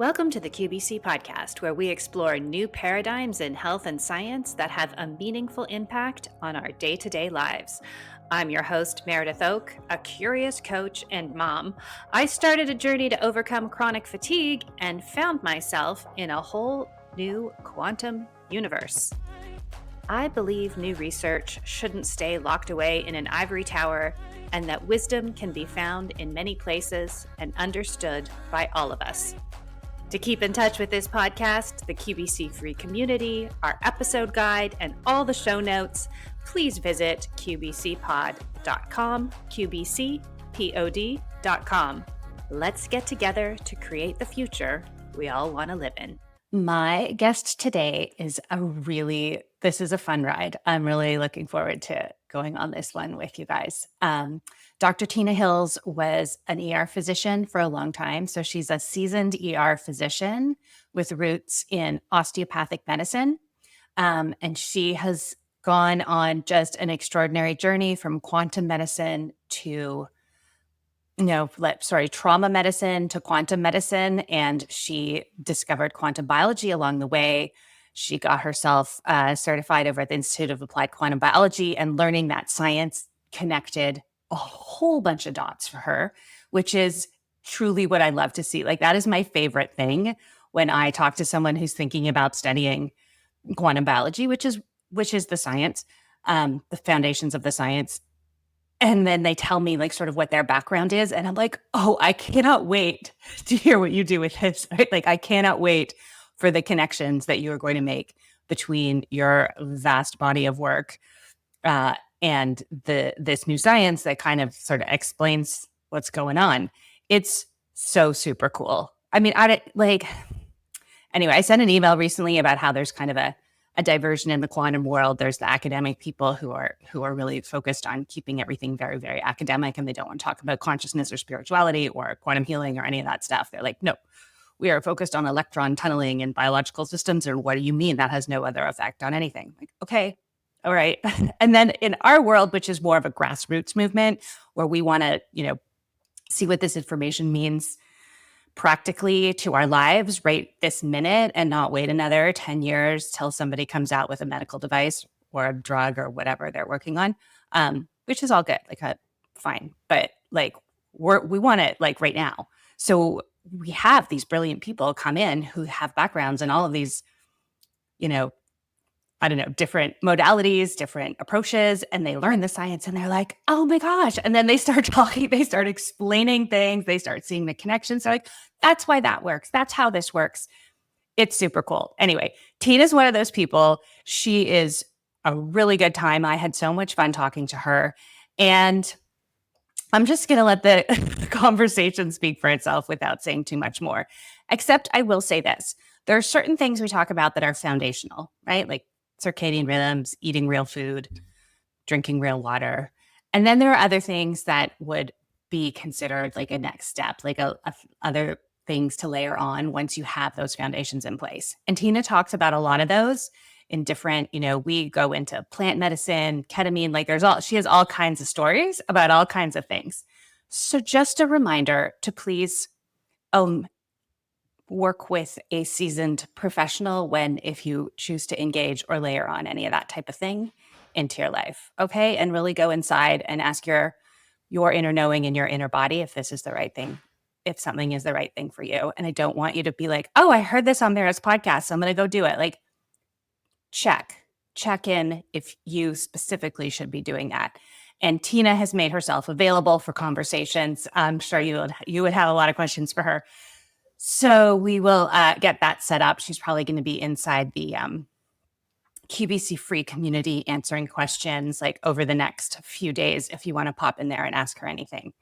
Welcome to the QBC podcast, where we explore new paradigms in health and science that have a meaningful impact on our day-to-day lives. I'm your host, Meredith Oak, a curious coach and mom. I started a journey to overcome chronic fatigue and found myself in a whole new quantum universe. I believe new research shouldn't stay locked away in an ivory tower, and that wisdom can be found in many places and understood by all of us. To keep in touch with this podcast, the QBC free community, our episode guide, and all the show notes, please visit qbcpod.com, qbcpod.com. Let's get together to create the future we all want to live in. My guest today is this is a fun ride. I'm really looking forward to going on this one with you guys. Dr. Tina Hills was an ER physician for a long time. So she's a seasoned ER physician with roots in osteopathic medicine. And she has gone on just an extraordinary journey from quantum medicine to trauma medicine to quantum medicine. And she discovered quantum biology along the way. She got herself certified over at the Institute of Applied Quantum Biology, and learning that science connected a whole bunch of dots for her, which is truly what I love to see. Like, that is my favorite thing when I talk to someone who's thinking about studying quantum biology, which is the science, the foundations of the science. And then they tell me like sort of what their background is. And I'm like, oh, I cannot wait to hear what you do with this. Right? Like, I cannot wait for the connections that you are going to make between your vast body of work and this new science that kind of sort of explains what's going on. It's so super cool. I mean, anyway, I sent an email recently about how there's kind of a diversion in the quantum world. There's the academic people who are really focused on keeping everything very, very academic, and they don't want to talk about consciousness or spirituality or quantum healing or any of that stuff. They're like, no, we are focused on electron tunneling and biological systems. And what do you mean that has no other effect on anything? Like, okay, all right. And then in our world, which is more of a grassroots movement, where we want to, see what this information means practically to our lives right this minute, and not wait another 10 years till somebody comes out with a medical device or a drug or whatever they're working on, which is all good, fine. But like, we want it like right now. So we have these brilliant people come in who have backgrounds in all of these, different modalities, different approaches, and they learn the science and they're like, oh my gosh. And then they start talking, they start explaining things, they start seeing the connections. They're like, that's why that works. That's how this works. It's super cool. Anyway, Tina's one of those people. She is a really good time. I had so much fun talking to her. And I'm just going to let the conversation speak for itself without saying too much more. Except I will say this. There are certain things we talk about that are foundational, right? Like circadian rhythms, eating real food, drinking real water. And then there are other things that would be considered like a next step, like other things to layer on once you have those foundations in place. And Tina talks about a lot of those in different, we go into plant medicine, ketamine, she has all kinds of stories about all kinds of things. So just a reminder to please work with a seasoned professional if you choose to engage or layer on any of that type of thing into your life. Okay. And really go inside and ask your inner knowing and your inner body if this is the right thing, if something is the right thing for you. And I don't want you to be like, oh, I heard this on Mara's podcast, so I'm going to go do it. Like, check in if you specifically should be doing that. And Tina has made herself available for conversations. I'm sure you would have a lot of questions for her. So we will get that set up. She's probably going to be inside the QBC free community answering questions like over the next few days if you want to pop in there and ask her anything.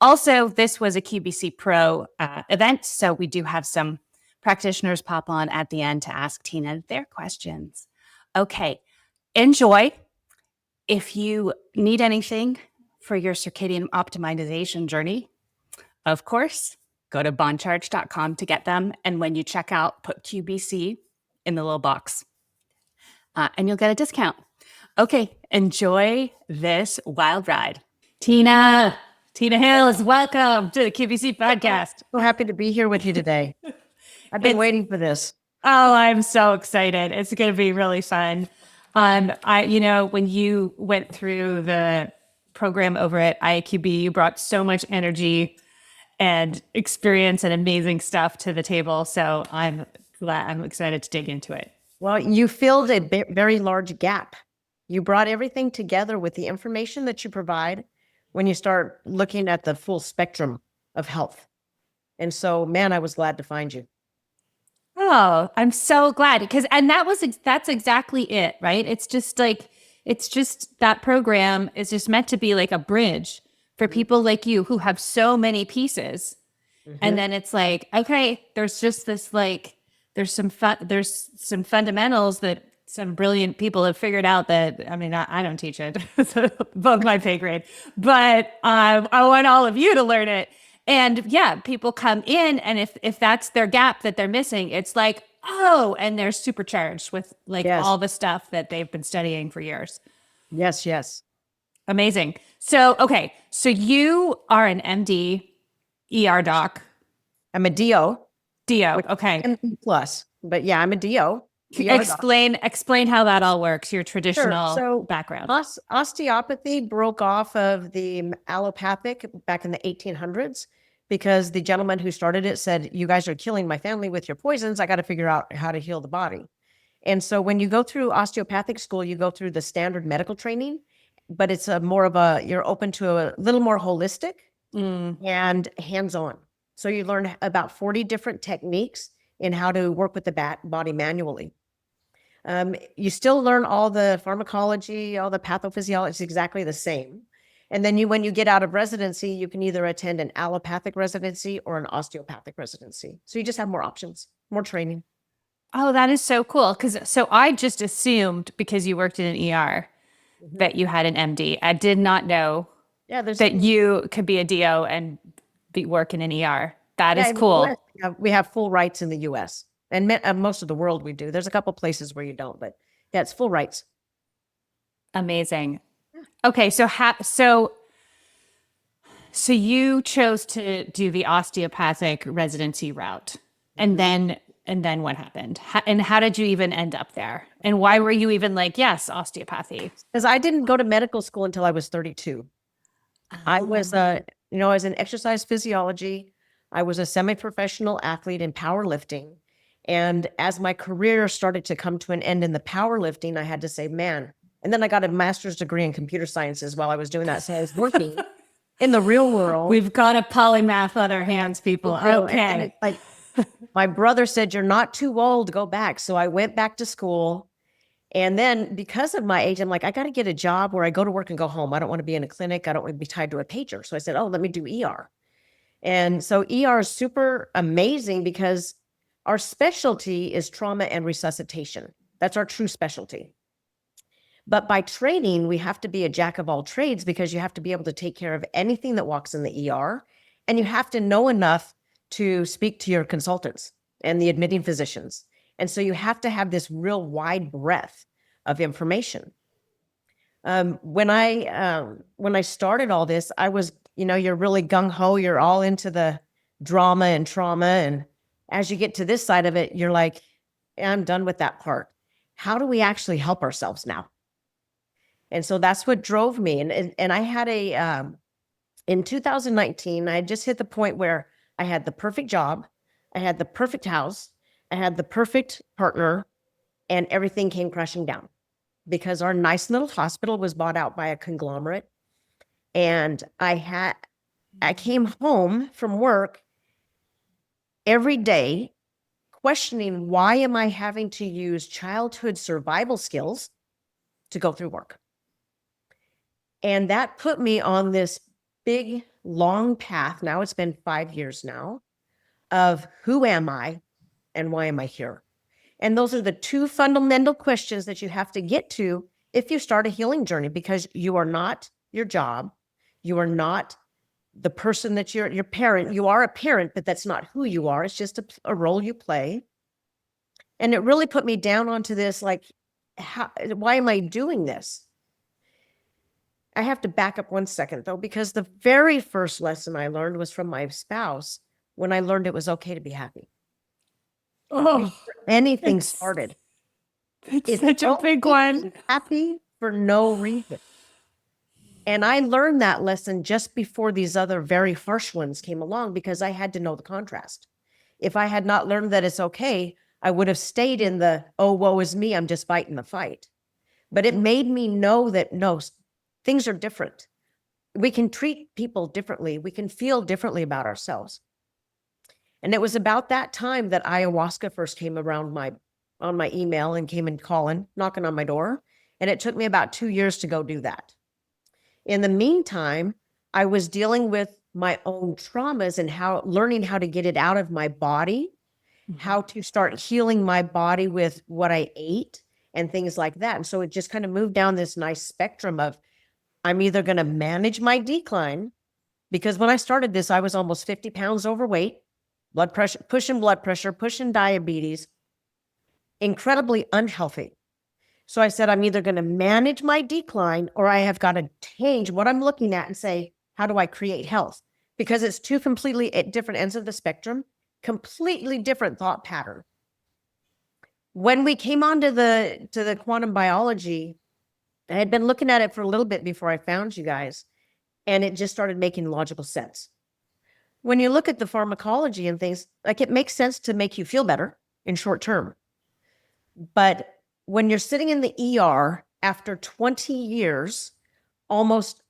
Also, this was a QBC Pro event, so we do have some practitioners pop on at the end to ask Tina their questions. Okay, enjoy. If you need anything for your circadian optimization journey, of course, go to bondcharge.com to get them. And when you check out, put QBC in the little box and you'll get a discount. Okay, enjoy this wild ride. Tina Hills, welcome to the QBC podcast. So happy to be here with you today. I've been It's waiting for this. Oh, I'm so excited. It's going to be really fun. When you went through the program over at IQB, you brought so much energy and experience and amazing stuff to the table. So I'm excited to dig into it. Well, you filled a very large gap. You brought everything together with the information that you provide when you start looking at the full spectrum of health. And so, man, I was glad to find you. Oh, I'm so glad and that's exactly it, right? It's just that program is just meant to be like a bridge for people like you who have so many pieces. And Mm-hmm. then it's like, okay, there's just this like there's some fundamentals that some brilliant people have figured out that I mean I don't teach it. It's above my pay grade. But I want all of you to learn it. And yeah, people come in and if that's their gap that they're missing, it's like, oh, and they're supercharged with like Yes, all the stuff that they've been studying for years. yes, yes. Amazing. So, okay, so you are an MD, ER doc, I'm a DO, DO. which Okay. is MD plus, but yeah, I'm a DO. ER doc. Explain how that all works, your Sure. traditional So background. osteopathy broke off of the allopathic back in the 1800s because the gentleman who started it said, "You guys are killing my family with your poisons. I got to figure out how to heal the body." And so when you go through osteopathic school, you go through the standard medical training, but it's a more of a, you're open to a little more holistic Mm. and hands-on. So you learn about 40 different techniques in how to work with the body manually. You still learn all the pharmacology, all the pathophysiology is exactly the same. And then when you get out of residency, you can either attend an allopathic residency or an osteopathic residency. So you just have more options, more training. Oh, that is so cool. So I just assumed because you worked in an ER Mhm. that you had an MD. I did not know Yeah, there's that you could be a DO and work in an ER. That yeah, is in the US, cool. we have full rights in the US. And most of the world we do. There's a couple places where you don't, but yeah, it's full rights. Amazing. Okay, so you chose to do the osteopathic residency route. And Mhm. then what happened? And how did you even end up there? And why were you even like, yes, osteopathy? Because I didn't go to medical school until I was 32. I was, Oh. as an exercise physiology, I was a semi-professional athlete in powerlifting. And as my career started to come to an end in the powerlifting, I had to say, man, and then I got a master's degree in computer sciences while I was doing that. So I was working in the real world. We've got a polymath on our hands, people. We do. And Okay. it's like, my brother said, you're not too old, go back. So I went back to school. And then because of my age, I'm like, I got to get a job where I go to work and go home. I don't want to be in a clinic. I don't want to be tied to a pager. So I said, oh, let me do ER. And so ER is super amazing because our specialty is trauma and resuscitation. That's our true specialty. But by training, we have to be a jack of all trades because you have to be able to take care of anything that walks in the ER. And you have to know enough to speak to your consultants and the admitting physicians. And so you have to have this real wide breadth of information. When I started all this, I was, you're really gung ho. You're all into the drama and trauma. And as you get to this side of it, you're like, I'm done with that part. How do we actually help ourselves now? And so that's what drove me. And I had in 2019, I had just hit the point where I had the perfect job, I had the perfect house, I had the perfect partner, and everything came crashing down because our nice little hospital was bought out by a conglomerate. And I came home from work every day questioning, why am I having to use childhood survival skills to go through work? And that put me on this big, long path. Now it's been 5 years now of who am I and why am I here? And those are the two fundamental questions that you have to get to if you start a healing journey, because you are not your job. You are not the person that you're your parent. You are a parent, but that's not who you are. It's just a role you play. And it really put me down onto this, like, why am I doing this? I have to back up 1 second though, because the very first lesson I learned was from my spouse when I learned it was okay to be happy. Oh, Anything it's started. it's It's such a big one. happy for no reason. And I learned that lesson just before these other very harsh ones came along because I had to know the contrast. If I had not learned that it's okay, I would have stayed in the, oh, woe is me, I'm just fighting the fight. But it made me know that no, things are different. We can treat people differently. We can feel differently about ourselves. And it was about that time that ayahuasca first came around on my email and came in calling, knocking on my door. And it took me about 2 years to go do that. In the meantime, I was dealing with my own traumas and learning how to get it out of my body, how to start healing my body with what I ate and things like that. And so it just kind of moved down this nice spectrum of I'm either going to manage my decline, because when I started this, I was almost 50 pounds overweight, blood pressure, pushing diabetes, incredibly unhealthy. So I said, I'm either going to manage my decline or I have got to change what I'm looking at and say, how do I create health? Because it's two completely at different ends of the spectrum, completely different thought pattern. When we came on to the quantum biology, I had been looking at it for a little bit before I found you guys, and it just started making logical sense. When you look at the pharmacology and things, like it makes sense to make you feel better in short term. But when you're sitting in the ER after 20 years, almost,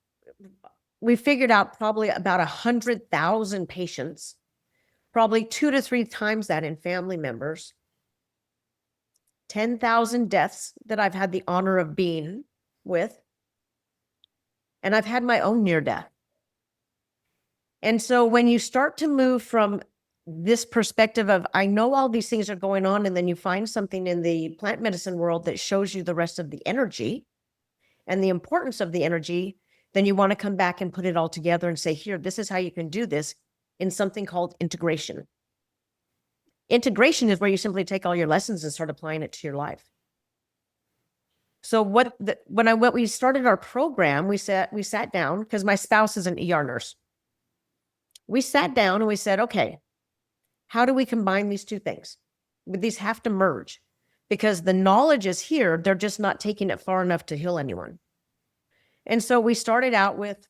we figured out probably about 100,000 patients, probably 2 to 3 times that in family members, 10,000 deaths that I've had the honor of being with, and I've had my own near death. And so when you start to move from this perspective of, I know all these things are going on, and then you find something in the plant medicine world that shows you the rest of the energy and the importance of the energy, then you want to come back and put it all together and say, here, this is how you can do this in something called integration. Integration is where you simply take all your lessons and start applying it to your life. So when we started our program, we sat down because my spouse is an ER nurse. We sat down and we said, okay, how do we combine these two things? These have to merge because the knowledge is here. They're just not taking it far enough to heal anyone. And so we started out with,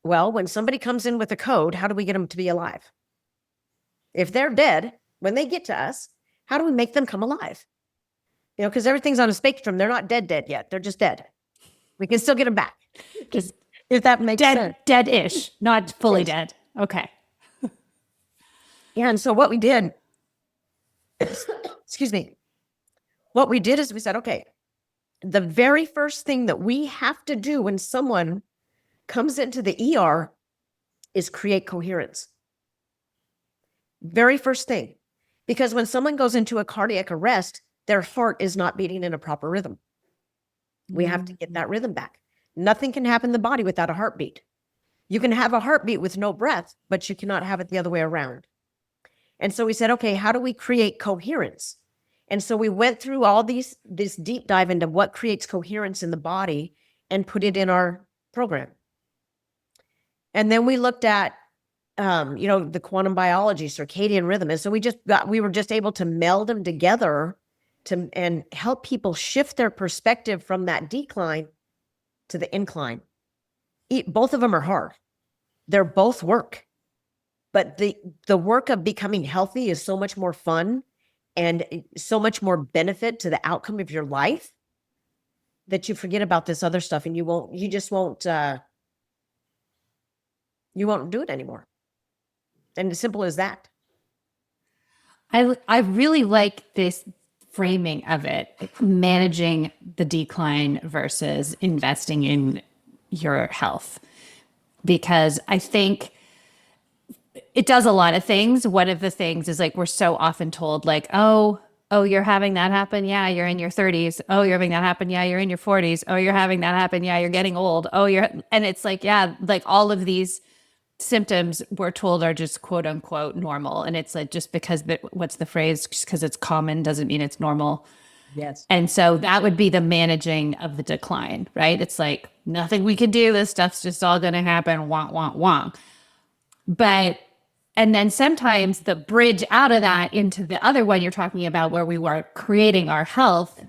well, when somebody comes in with a code, how do we get them to be alive? If they're dead, when they get to us, how do we make them come alive? You know, because everything's on a spectrum. They're not dead yet. They're just dead. We can still get them back. Just If that makes sense. Dead-ish, not fully dead. Okay. Yeah. And so what we did, excuse me, what we did is we said, okay, the very first thing that we have to do when someone comes into the ER is create coherence. Very first thing. Because when someone goes into a cardiac arrest, their heart is not beating in a proper rhythm. We have to get that rhythm back. Nothing can happen in the body without a heartbeat. You can have a heartbeat with no breath, but you cannot have it the other way around. And so we said, okay, how do we create coherence? And so we went through all this deep dive into what creates coherence in the body and put it in our program. And then we looked at, the quantum biology, circadian rhythm. And so we were just able to meld them together and help people shift their perspective from that decline to the incline. Both of them are hard. They're both work. But the work of becoming healthy is so much more fun and so much more benefit to the outcome of your life that you forget about this other stuff and you won't do it anymore. And as simple as that. I really like this framing of it, managing the decline versus investing in your health, because I think it does a lot of things. One of the things is like, we're so often told like, oh, you're having that happen. Yeah. You're in your 30s. Oh, you're having that happen. Yeah. You're in your 40s. Oh, you're having that happen. Yeah. You're getting old. And it's like, yeah, like all of these symptoms we're told are just quote unquote normal. And it's like, just because what's the phrase? Just because it's common doesn't mean it's normal. Yes. And so that would be the managing of the decline, right? It's like nothing we can do. This stuff's just all going to happen. Wah, wah, wah. But And then sometimes the bridge out of that into the other one you're talking about, where we were creating our health,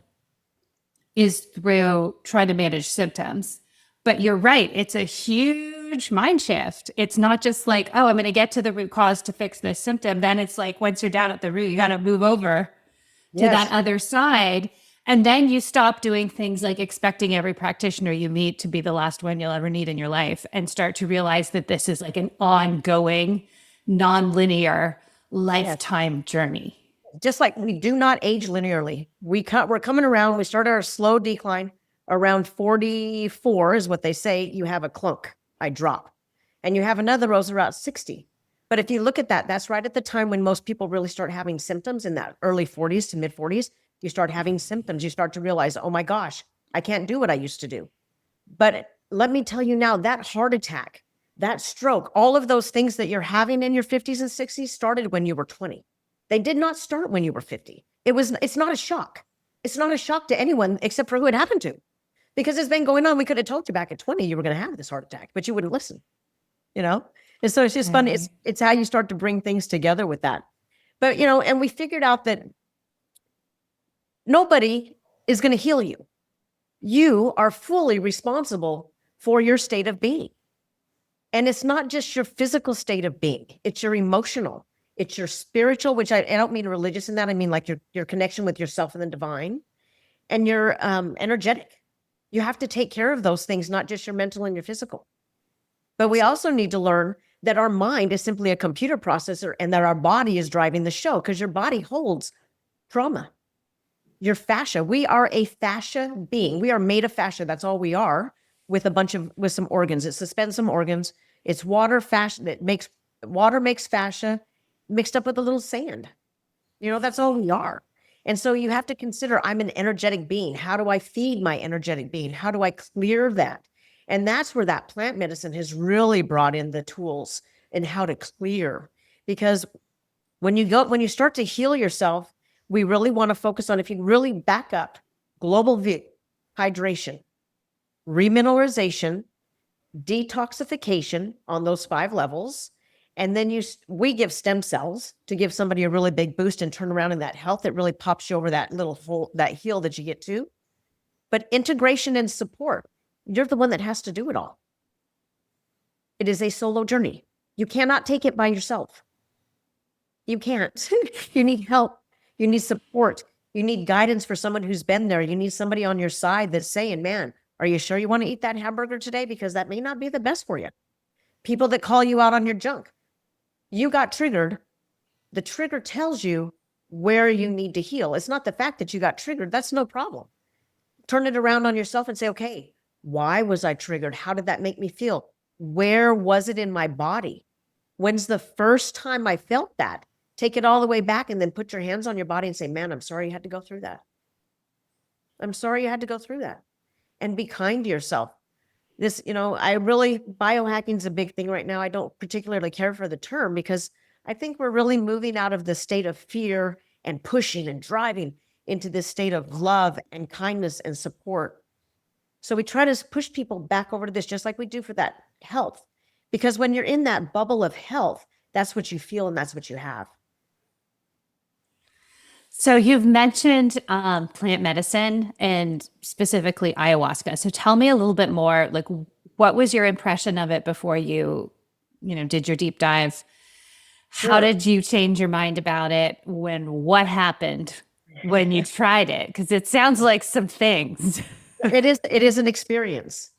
is through trying to manage symptoms. But you're right, it's a huge mind shift. It's not just like, oh, I'm going to get to the root cause to fix this symptom. Then it's like, once you're down at the root, you got to move over to that Yes. other side. And then you stop doing things like expecting every practitioner you meet to be the last one you'll ever need in your life, and start to realize that this is like an ongoing, non-linear Yes. lifetime journey. Just like we do not age linearly. We're coming around. We start our slow decline around 44 is what they say. You have a clunk, I drop, and you have another rose around 60. But if you look at that, that's right at the time when most people really start having symptoms in that early 40s to mid 40s. You start having symptoms. You start to realize, oh my gosh, I can't do what I used to do. But let me tell you now, that heart attack, that stroke, all of those things that you're having in your 50s and 60s started when you were 20. They did not start when you were 50. It's not a shock. It's not a shock to anyone except for who it happened to. Because it's been going on. We could have told you back at 20 you were going to have this heart attack, but you wouldn't listen, you know? And so it's just fun. It's how you start to bring things together with that. But, and we figured out that nobody is going to heal you. You are fully responsible for your state of being. And it's not just your physical state of being, it's your emotional, it's your spiritual, which I don't mean religious in that. I mean like your connection with yourself and the divine, and your energetic. You have to take care of those things, not just your mental and your physical. But we also need to learn that our mind is simply a computer processor and that our body is driving the show, because your body holds trauma. Your fascia, we are a fascia being. We are made of fascia. That's all we are, with some organs. It suspends some organs. It's water, fascia that makes water, makes fascia mixed up with a little sand. That's all we are. And so you have to consider, I'm an energetic being. How do I feed my energetic being? How do I clear that? And that's where that plant medicine has really brought in the tools and how to clear. Because when you start to heal yourself, we really want to focus on, if you really back up, global hydration, remineralization, detoxification on those 5 levels. And then we give stem cells to give somebody a really big boost and turn around in that health. It really pops you over that little hole, that heel that you get to. But integration and support, you're the one that has to do it all. It is a solo journey. You cannot take it by yourself. You can't. You need help. You need support. You need guidance for someone who's been there. You need somebody on your side that's saying, man, are you sure you want to eat that hamburger today? Because that may not be the best for you. People that call you out on your junk. You got triggered. The trigger tells you where you need to heal. It's not the fact that you got triggered. That's no problem. Turn it around on yourself and say, okay, why was I triggered? How did that make me feel? Where was it in my body? When's the first time I felt that? Take it all the way back and then put your hands on your body and say, man, I'm sorry you had to go through that. I'm sorry you had to go through that. And be kind to yourself. Biohacking is a big thing right now. I don't particularly care for the term, because I think we're really moving out of the state of fear and pushing and driving into this state of love and kindness and support. So we try to push people back over to this, just like we do for that health. Because when you're in that bubble of health, that's what you feel and that's what you have. So you've mentioned plant medicine and specifically ayahuasca. So tell me a little bit more, like, what was your impression of it before you did your deep dive? Sure. How did you change your mind about it? What happened when you tried it? Because it sounds like some things. It is an experience.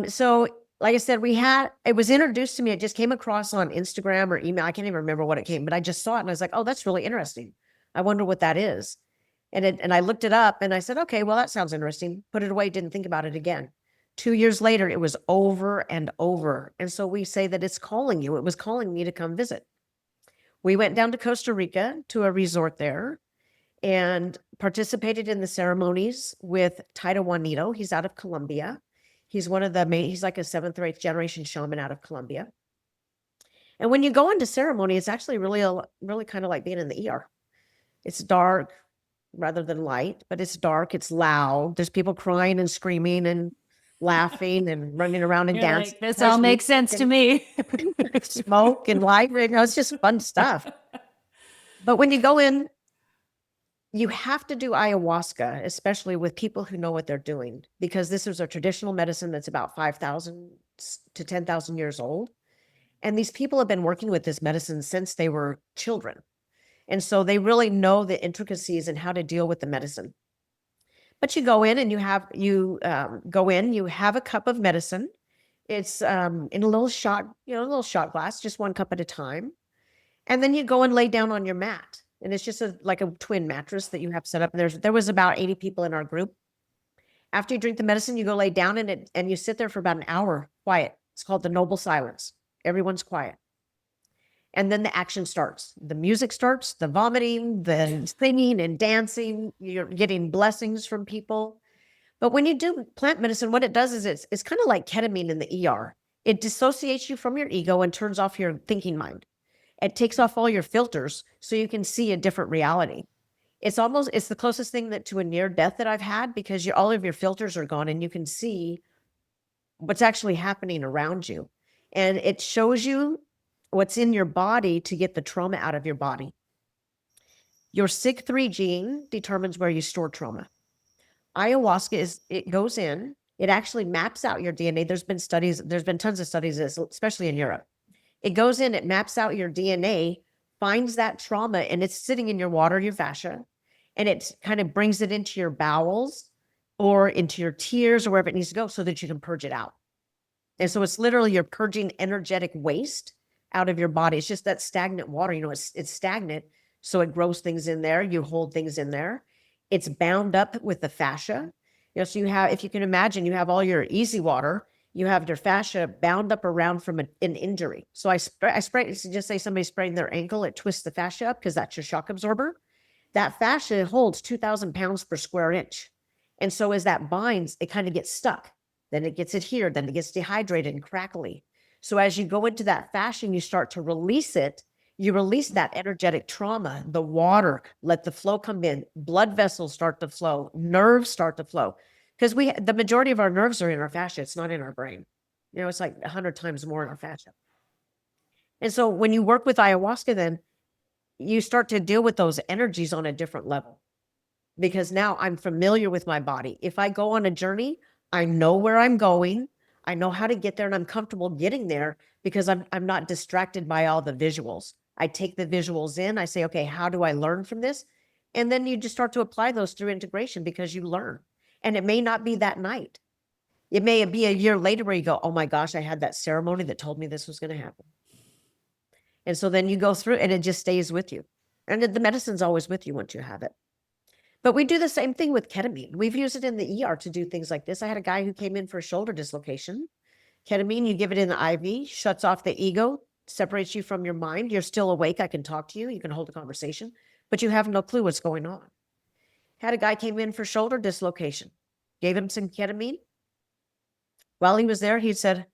So like I said, it was introduced to me. It just came across on Instagram or email. I can't even remember what it came, but I just saw it and I was like, oh, that's really interesting. I wonder what that is. And I looked it up and I said, okay, well, that sounds interesting. Put it away. Didn't think about it again. 2 years later, it was over and over. And so we say that it's calling you. It was calling me to come visit. We went down to Costa Rica to a resort there and participated in the ceremonies with Taito Juanito. He's out of Colombia. He's he's like a 7th or 8th generation shaman out of Colombia. And when you go into ceremony, it's actually really kind of like being in the ER. It's dark rather than light, but it's dark. It's loud. There's people crying and screaming and laughing and running around and You're dancing. like, this There's all makes music sense to and me. smoke and light. It's just fun stuff. But when you go in, you have to do ayahuasca, especially with people who know what they're doing, because this is a traditional medicine that's about 5,000 to 10,000 years old. And these people have been working with this medicine since they were children. And so they really know the intricacies and how to deal with the medicine. But you go in and you have a cup of medicine. It's in a little shot, a little shot glass, just one cup at a time. And then you go and lay down on your mat. And it's just like a twin mattress that you have set up. There was about 80 people in our group. After you drink the medicine, you go lay down in it and you sit there for about an hour quiet. It's called the noble silence. Everyone's quiet. And then the action starts. The music starts, the vomiting, the singing and dancing. You're getting blessings from people. But when you do plant medicine, what it does is it's kind of like ketamine in the ER. It dissociates you from your ego and turns off your thinking mind. It takes off all your filters so you can see a different reality. It's the closest thing to a near death that I've had, because all of your filters are gone and you can see what's actually happening around you. And it shows you what's in your body to get the trauma out of your body. Your SIG3 gene determines where you store trauma. Ayahuasca it goes in, it actually maps out your DNA. There's been tons of studies, especially in Europe. It goes in, it maps out your DNA, finds that trauma, and it's sitting in your water, your fascia, and it kind of brings it into your bowels or into your tears or wherever it needs to go so that you can purge it out. And so it's literally you're purging energetic waste out of your body. It's just that stagnant water, it's stagnant. So it grows things in there. You hold things in there. It's bound up with the fascia. So if you can imagine, you have all your easy water, you have your fascia bound up around from an injury. So I spray, just say somebody spraying their ankle, it twists the fascia up because that's your shock absorber. That fascia holds 2,000 pounds per square inch. And so as that binds, it kind of gets stuck. Then it gets adhered, then it gets dehydrated and crackly. So as you go into that fascia and you start to release it, you release that energetic trauma, the water, let the flow come in, blood vessels start to flow, nerves start to flow. Because the majority of our nerves are in our fascia. It's not in our brain. It's like 100 times more in our fascia. And so when you work with ayahuasca, then you start to deal with those energies on a different level. Because now I'm familiar with my body. If I go on a journey, I know where I'm going. I know how to get there, and I'm comfortable getting there because I'm not distracted by all the visuals. I take the visuals in. I say, okay, how do I learn from this? And then you just start to apply those through integration because you learn. And it may not be that night. It may be a year later where you go, oh my gosh, I had that ceremony that told me this was going to happen. And so then you go through and it just stays with you. And the medicine's always with you once you have it. But we do the same thing with ketamine. We've used it in the ER to do things like this. I had a guy who came in for a shoulder dislocation. Ketamine, you give it in the IV, shuts off the ego, separates you from your mind. You're still awake. I can talk to you. You can hold a conversation, but you have no clue what's going on. Had a guy came in for shoulder dislocation, gave him some ketamine. While he was there, he said,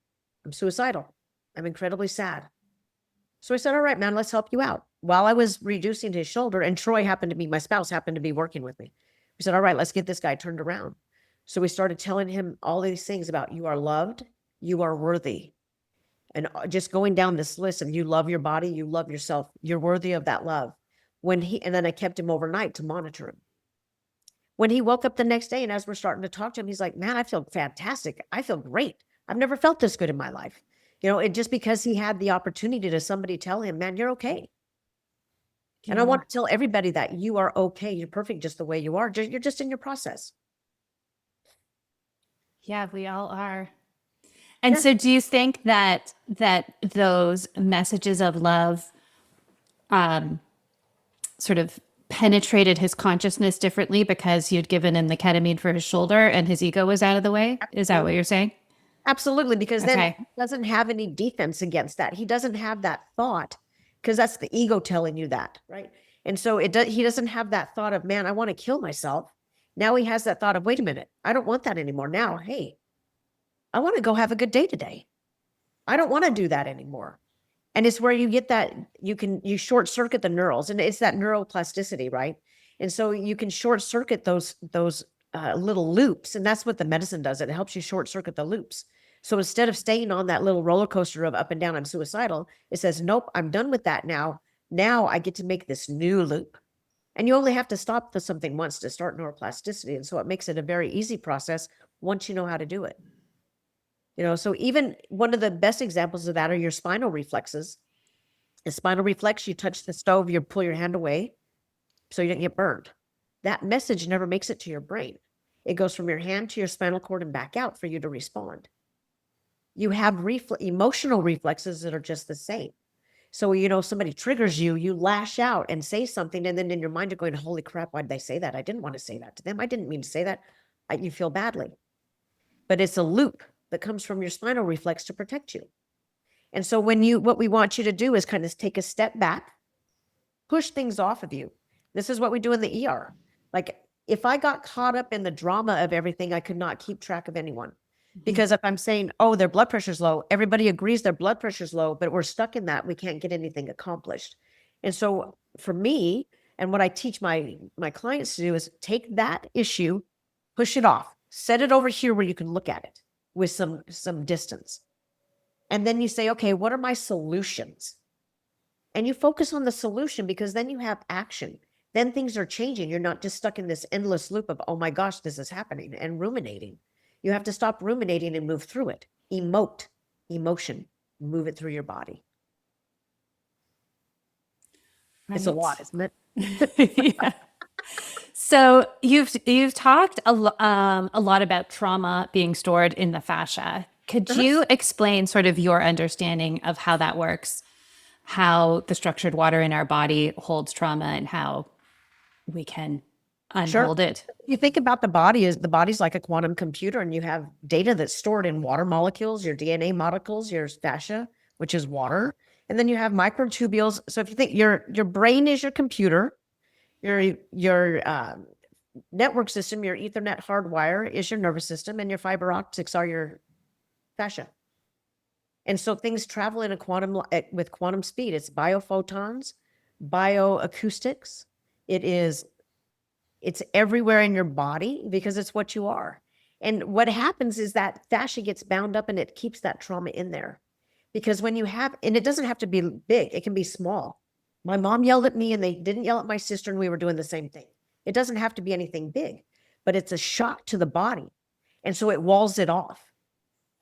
I'm suicidal. I'm incredibly sad. So I said, all right, man, let's help you out. While I was reducing his shoulder, and Troy my spouse happened to be working with me. We said, all right, let's get this guy turned around. So we started telling him all these things about you are loved, you are worthy. And just going down this list of you love your body, you love yourself, you're worthy of that love. And then I kept him overnight to monitor him. When he woke up the next day, and as we're starting to talk to him, he's like, man, I feel fantastic. I feel great. I've never felt this good in my life. It just because he had the opportunity to somebody tell him, man, you're okay. Yeah. And I want to tell everybody that you are okay. You're perfect just the way you are. You're just in your process. Yeah, we all are. And so do you think that those messages of love sort of penetrated his consciousness differently because you'd given him the ketamine for his shoulder and his ego was out of the way? Absolutely. Is that what you're saying? Absolutely, because then he doesn't have any defense against that. He doesn't have that thought because that's the ego telling you that, right? And so he doesn't have that thought of, man, I want to kill myself. Now he has that thought of, wait a minute, I don't want that anymore. Now, hey, I want to go have a good day today. I don't want to do that anymore. And it's where you get that, you short circuit the neurals, and it's that neuroplasticity, right? And so you can short circuit those little loops. And that's what the medicine does. It helps you short circuit the loops. So instead of staying on that little roller coaster of up and down, I'm suicidal, it says, nope, I'm done with that now. Now I get to make this new loop. And you only have to stop the something once to start neuroplasticity. And so it makes it a very easy process once you know how to do it. So even one of the best examples of that are your spinal reflexes. A spinal reflex, you touch the stove, you pull your hand away so you don't get burned. That message never makes it to your brain. It goes from your hand to your spinal cord and back out for you to respond. You have emotional reflexes that are just the same. So, somebody triggers you, you lash out and say something, and then in your mind you're going, holy crap, why did they say that? I didn't want to say that to them. I didn't mean to say that. You feel badly. But it's a loop that comes from your spinal reflex to protect you. And so what we want you to do is kind of take a step back, push things off of you. This is what we do in the ER. Like if I got caught up in the drama of everything, I could not keep track of anyone. Because if I'm saying, oh, their blood pressure's low, everybody agrees their blood pressure's low, but we're stuck in that. We can't get anything accomplished. And so for me, and what I teach my clients to do is take that issue, push it off, set it over here where you can look at it with some distance. And then you say, okay, what are my solutions? And you focus on the solution because then you have action. Then things are changing. You're not just stuck in this endless loop of, oh my gosh, this is happening, and ruminating. You have to stop ruminating and move through it. Emotion, move it through your body. Right. It's a lot, isn't it? Yeah. So you've talked a lot about trauma being stored in the fascia. Could you explain sort of your understanding of how that works, how the structured water in our body holds trauma, and how we can unhold it? You think about the body's like a quantum computer, and you have data that's stored in water molecules, your DNA molecules, your fascia, which is water. And then you have microtubules. So if you think your brain is your computer, your network system, your Ethernet hardwire is your nervous system, and your fiber optics are your fascia. And so things travel in with quantum speed. It's biophotons, bioacoustics. It's everywhere in your body because it's what you are. And what happens is that fascia gets bound up and it keeps that trauma in there. Because when you have, and it doesn't have to be big, it can be small. My mom yelled at me and they didn't yell at my sister, and we were doing the same thing. It doesn't have to be anything big, but it's a shock to the body. And so it walls it off.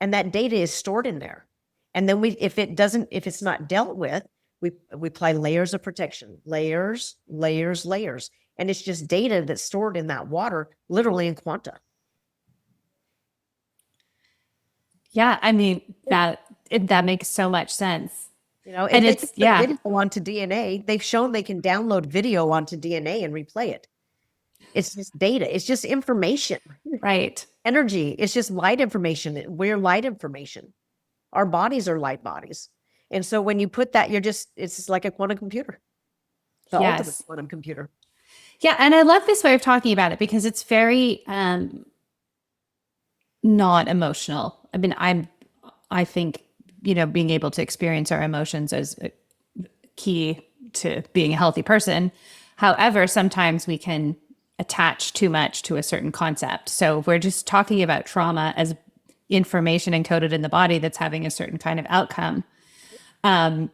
And that data is stored in there. And then if it's not dealt with, we apply layers of protection, layers. And it's just data that's stored in that water, literally in quanta. Yeah, I mean, that makes so much sense. And it's video onto DNA. They've shown they can download video onto DNA and replay it. It's just data. It's just information. Right. Energy. It's just light information. We're light information. Our bodies are light bodies. And so when you put that, it's like a quantum computer. The ultimate quantum computer. Yeah. And I love this way of talking about it because it's very not emotional. I mean, I think, being able to experience our emotions is key to being a healthy person. However, sometimes we can attach too much to a certain concept. So if we're just talking about trauma as information encoded in the body that's having a certain kind of outcome, that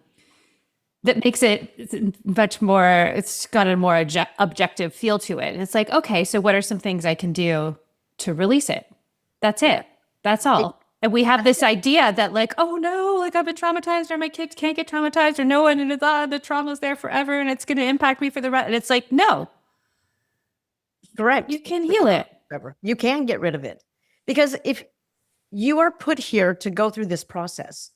makes it much more, it's got a more objective feel to it. It's like, okay, so what are some things I can do to release it? That's it. That's all. And we have this idea that like, oh no, like I've been traumatized, or my kids can't get traumatized, or no one, and the trauma's there forever and it's going to impact me for the rest. And it's like, no. Correct. You can heal it. You can get rid of it. Because if you are put here to go through this process,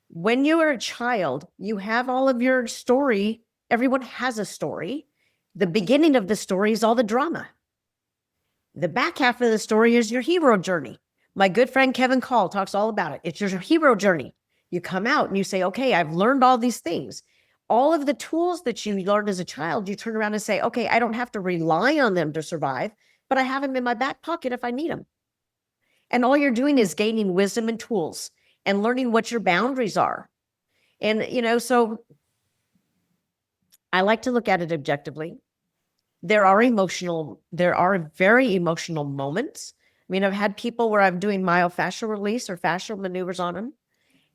when you are a child, you have all of your story. Everyone has a story. The beginning of the story is all the drama. The back half of the story is your hero journey. My good friend Kevin Call talks all about it. It's your hero journey. You come out and you say, okay, I've learned all these things. All of the tools that you learned as a child, you turn around and say, okay, I don't have to rely on them to survive, but I have them in my back pocket if I need them. And all you're doing is gaining wisdom and tools and learning what your boundaries are. And, so I like to look at it objectively. There are very emotional moments. I mean, I've had people where I'm doing myofascial release or fascial maneuvers on them,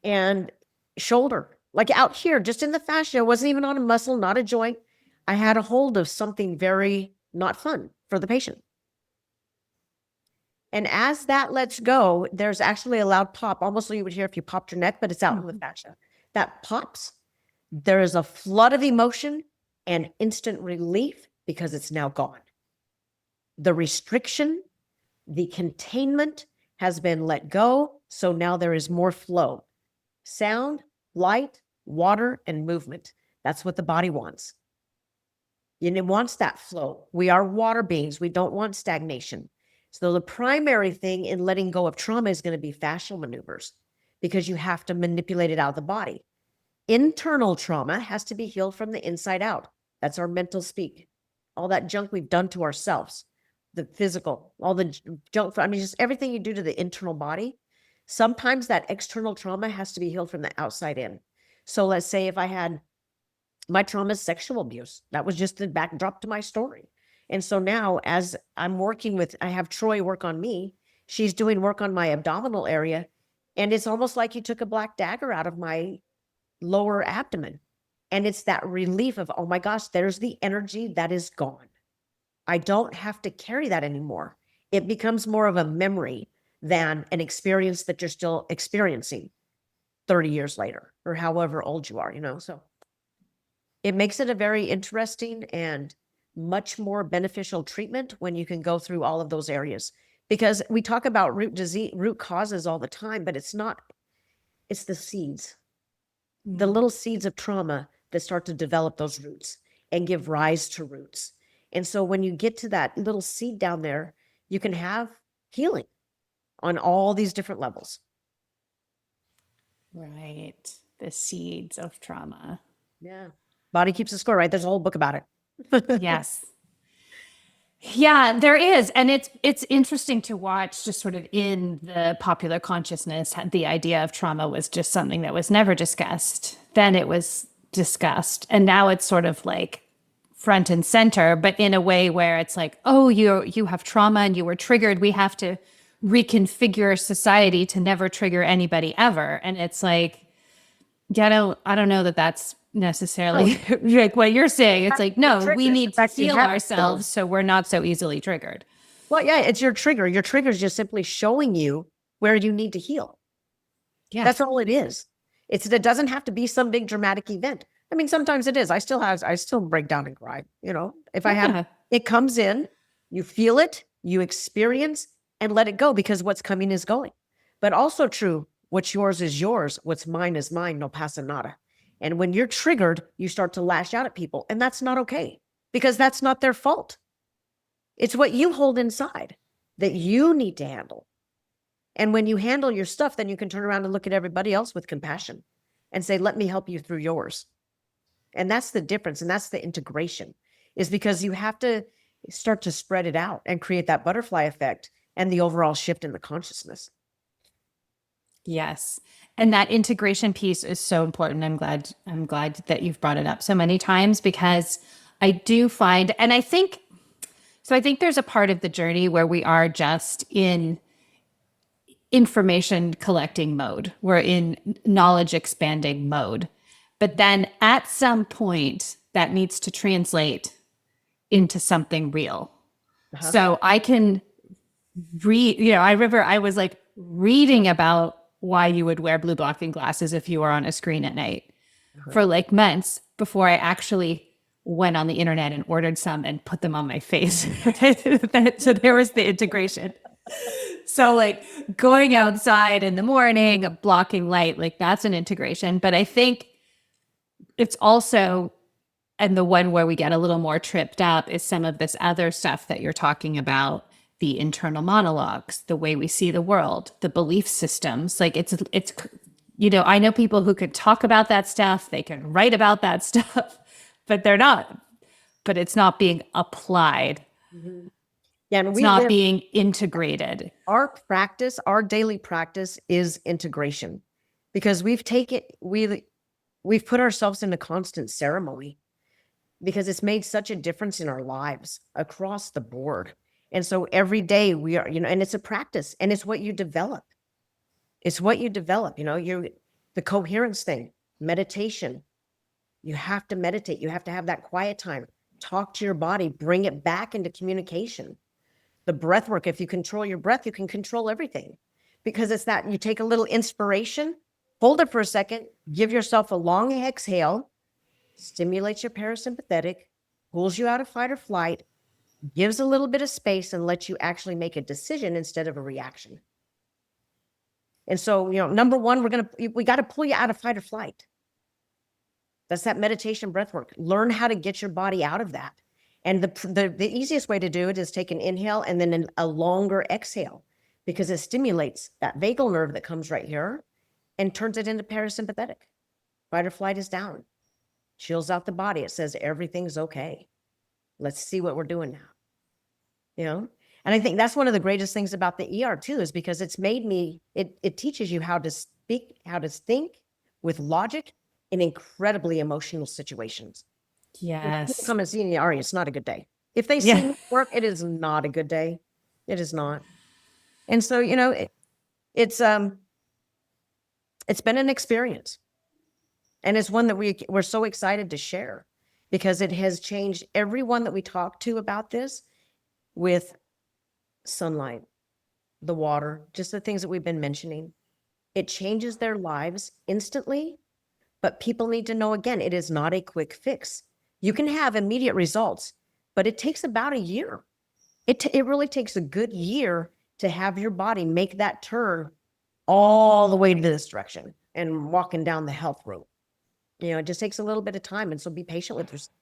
and shoulder, like out here, just in the fascia, wasn't even on a muscle, not a joint. I had a hold of something very not fun for the patient. And as that lets go, there's actually a loud pop, almost like you would hear if you popped your neck, but it's out in the fascia. That pops. There is a flood of emotion and instant relief because it's now gone. The restriction, the containment has been let go. So now there is more flow. Sound, light, water, and movement. That's what the body wants. And it wants that flow. We are water beings. We don't want stagnation. So the primary thing in letting go of trauma is going to be fascial maneuvers because you have to manipulate it out of the body. Internal trauma has to be healed from the inside out. That's our mental speak. All that junk we've done to ourselves, the physical, all the junk, I mean, just everything you do to the internal body. Sometimes that external trauma has to be healed from the outside in. So let's say if I had my trauma is sexual abuse. That was just the backdrop to my story. And so now as I'm working with, I have Troy work on me. She's doing work on my abdominal area. And it's almost like you took a black dagger out of my lower abdomen. And it's that relief of, oh my gosh, there's the energy that is gone. I don't have to carry that anymore. It becomes more of a memory than an experience that you're still experiencing 30 years later or however old you are, so it makes it a very interesting and much more beneficial treatment when you can go through all of those areas, because we talk about root causes all the time, but it's the seeds, the little seeds of trauma that start to develop those roots and give rise to roots. And so when you get to that little seed down there, you can have healing on all these different levels. Right. The seeds of trauma. Yeah. Body keeps the score, right? There's a whole book about it. Yes. Yeah, there is. And it's interesting to watch, just sort of in the popular consciousness, the idea of trauma was just something that was never discussed. Then it was discussed. And now it's sort of like front and center, but in a way where it's like, oh, you have trauma and you were triggered. We have to reconfigure society to never trigger anybody ever. And it's like, yeah, I don't know that that's necessarily like what you're saying. It's like, no, we need to heal ourselves so we're not so easily triggered. Well, yeah, it's your trigger. Your trigger is just simply showing you where you need to heal. Yeah, that's all it is. It doesn't have to be some big dramatic event. I mean, sometimes it is. I still break down and cry. If I have, it comes in, you feel it, you experience, and let it go, because what's coming is going. But also true, what's yours is yours. What's mine is mine. No pasa nada. And when you're triggered, you start to lash out at people. And that's not okay, because that's not their fault. It's what you hold inside that you need to handle. And when you handle your stuff, then you can turn around and look at everybody else with compassion and say, let me help you through yours. And that's the difference. And that's the integration, is because you have to start to spread it out and create that butterfly effect and the overall shift in the consciousness. Yes. And that integration piece is so important. I'm glad that you've brought it up so many times, because I do find, and I think there's a part of the journey where we are just in information collecting mode. We're in knowledge expanding mode. But then at some point that needs to translate into something real. So I can read, I was like reading about why you would wear blue blocking glasses if you were on a screen at night for like months before I actually went on the internet and ordered some and put them on my face. So there was the integration. So like going outside in the morning, blocking light, like that's an integration. But I think it's also, and the one where we get a little more tripped up is some of this other stuff that you're talking about, the internal monologues, the way we see the world, the belief systems. Like it's, I know people who could talk about that stuff, they can write about that stuff, but it's not being applied. Mm-hmm. Yeah, and it's not being integrated. Our practice, our daily practice is integration, because we've put ourselves in a constant ceremony. because it's made such a difference in our lives across the board. And so every day we are, and it's a practice, and it's what you develop. It's what you develop, the coherence thing, meditation. You have to meditate. You have to have that quiet time. Talk to your body, bring it back into communication. The breath work, if you control your breath, you can control everything, because it's that you take a little inspiration, hold it for a second, give yourself a long exhale, stimulates your parasympathetic, pulls you out of fight or flight, gives a little bit of space, and lets you actually make a decision instead of a reaction. And so, number one, we got to pull you out of fight or flight. That's that meditation breath work. Learn how to get your body out of that. And the easiest way to do it is take an inhale and then a longer exhale, because it stimulates that vagal nerve that comes right here and turns it into parasympathetic. Fight or flight is down. Chills out the body. It says everything's okay. Let's see what we're doing now. And I think that's one of the greatest things about the ER too, is because it's made me, it teaches you how to speak, how to think with logic in incredibly emotional situations. If people Yes. come and see an ER, it's not a good day. If they see me work, it is not a good day. It is not. And so, it's been an experience. And it's one that we're so excited to share, because it has changed everyone that we talk to about this, with sunlight, the water, just the things that we've been mentioning. It changes their lives instantly, but people need to know, again, it is not a quick fix. You can have immediate results, but it takes about a year. It really takes a good year to have your body make that turn all the way to this direction and walking down the health road. It just takes a little bit of time. And so be patient with yourself.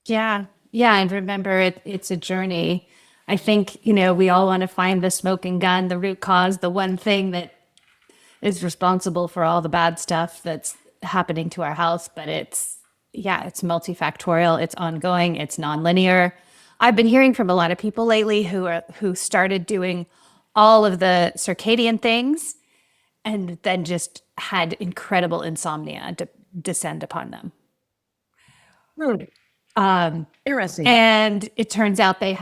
Yeah. Yeah. And remember, it's a journey. I think, we all want to find the smoking gun, the root cause, the one thing that is responsible for all the bad stuff that's happening to our health. But it's multifactorial, it's ongoing, it's nonlinear. I've been hearing from a lot of people lately who started doing all of the circadian things and then just had incredible insomnia descend upon them. Interesting. And it turns out there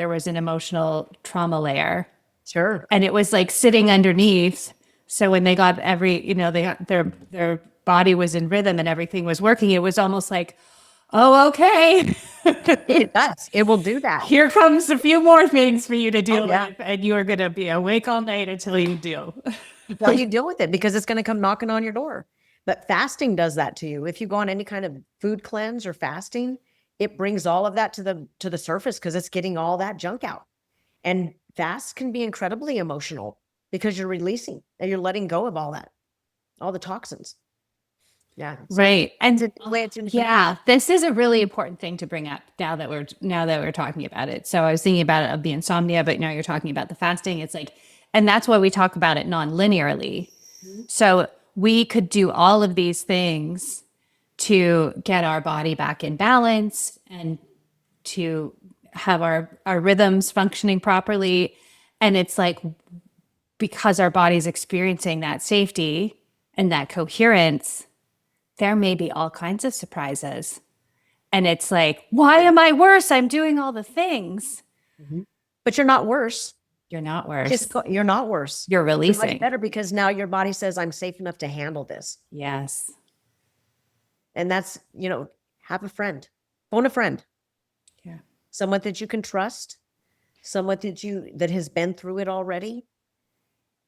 was an emotional trauma layer. Sure. And it was like sitting underneath. So when they got they got their body was in rhythm and everything was working, it was almost like, oh, okay. It does. It will do that. Here comes a few more things for you to deal with, and you are going to be awake all night until you do. Until you deal with it, because it's going to come knocking on your door. But fasting does that to you. If you go on any kind of food cleanse or fasting, it brings all of that to the surface, because it's getting all that junk out. And fasts can be incredibly emotional, because you're releasing and you're letting go of all that, all the toxins. Yeah. Right. And yeah, this is a really important thing to bring up now that we're talking about it. So I was thinking about it of the insomnia, but now you're talking about the fasting. It's like, and that's why we talk about it non-linearly. Mm-hmm. So we could do all of these things to get our body back in balance and to have our rhythms functioning properly. And it's like, because our body's experiencing that safety and that coherence, there may be all kinds of surprises. And it's like, why am I worse? I'm doing all the things. Mm-hmm. But you're not worse. You're not worse. You're not worse. You're releasing. You're much better, because now your body says, I'm safe enough to handle this. Yes. And that's, have a friend. Phone a friend. Yeah. Someone that you can trust. Someone that has been through it already.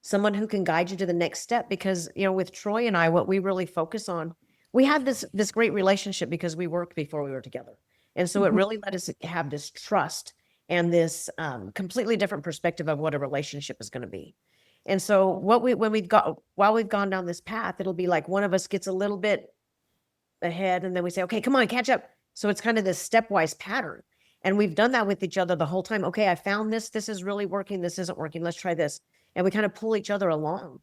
Someone who can guide you to the next step. Because, with Troy and I, what we really focus on, we had this great relationship because we worked before we were together. And so it really let us have this trust and this completely different perspective of what a relationship is going to be. And so while we've gone down this path, it'll be like one of us gets a little bit ahead, and then we say, okay, come on, catch up. So it's kind of this stepwise pattern. And we've done that with each other the whole time. Okay, I found this. This is really working. This isn't working. Let's try this. And we kind of pull each other along.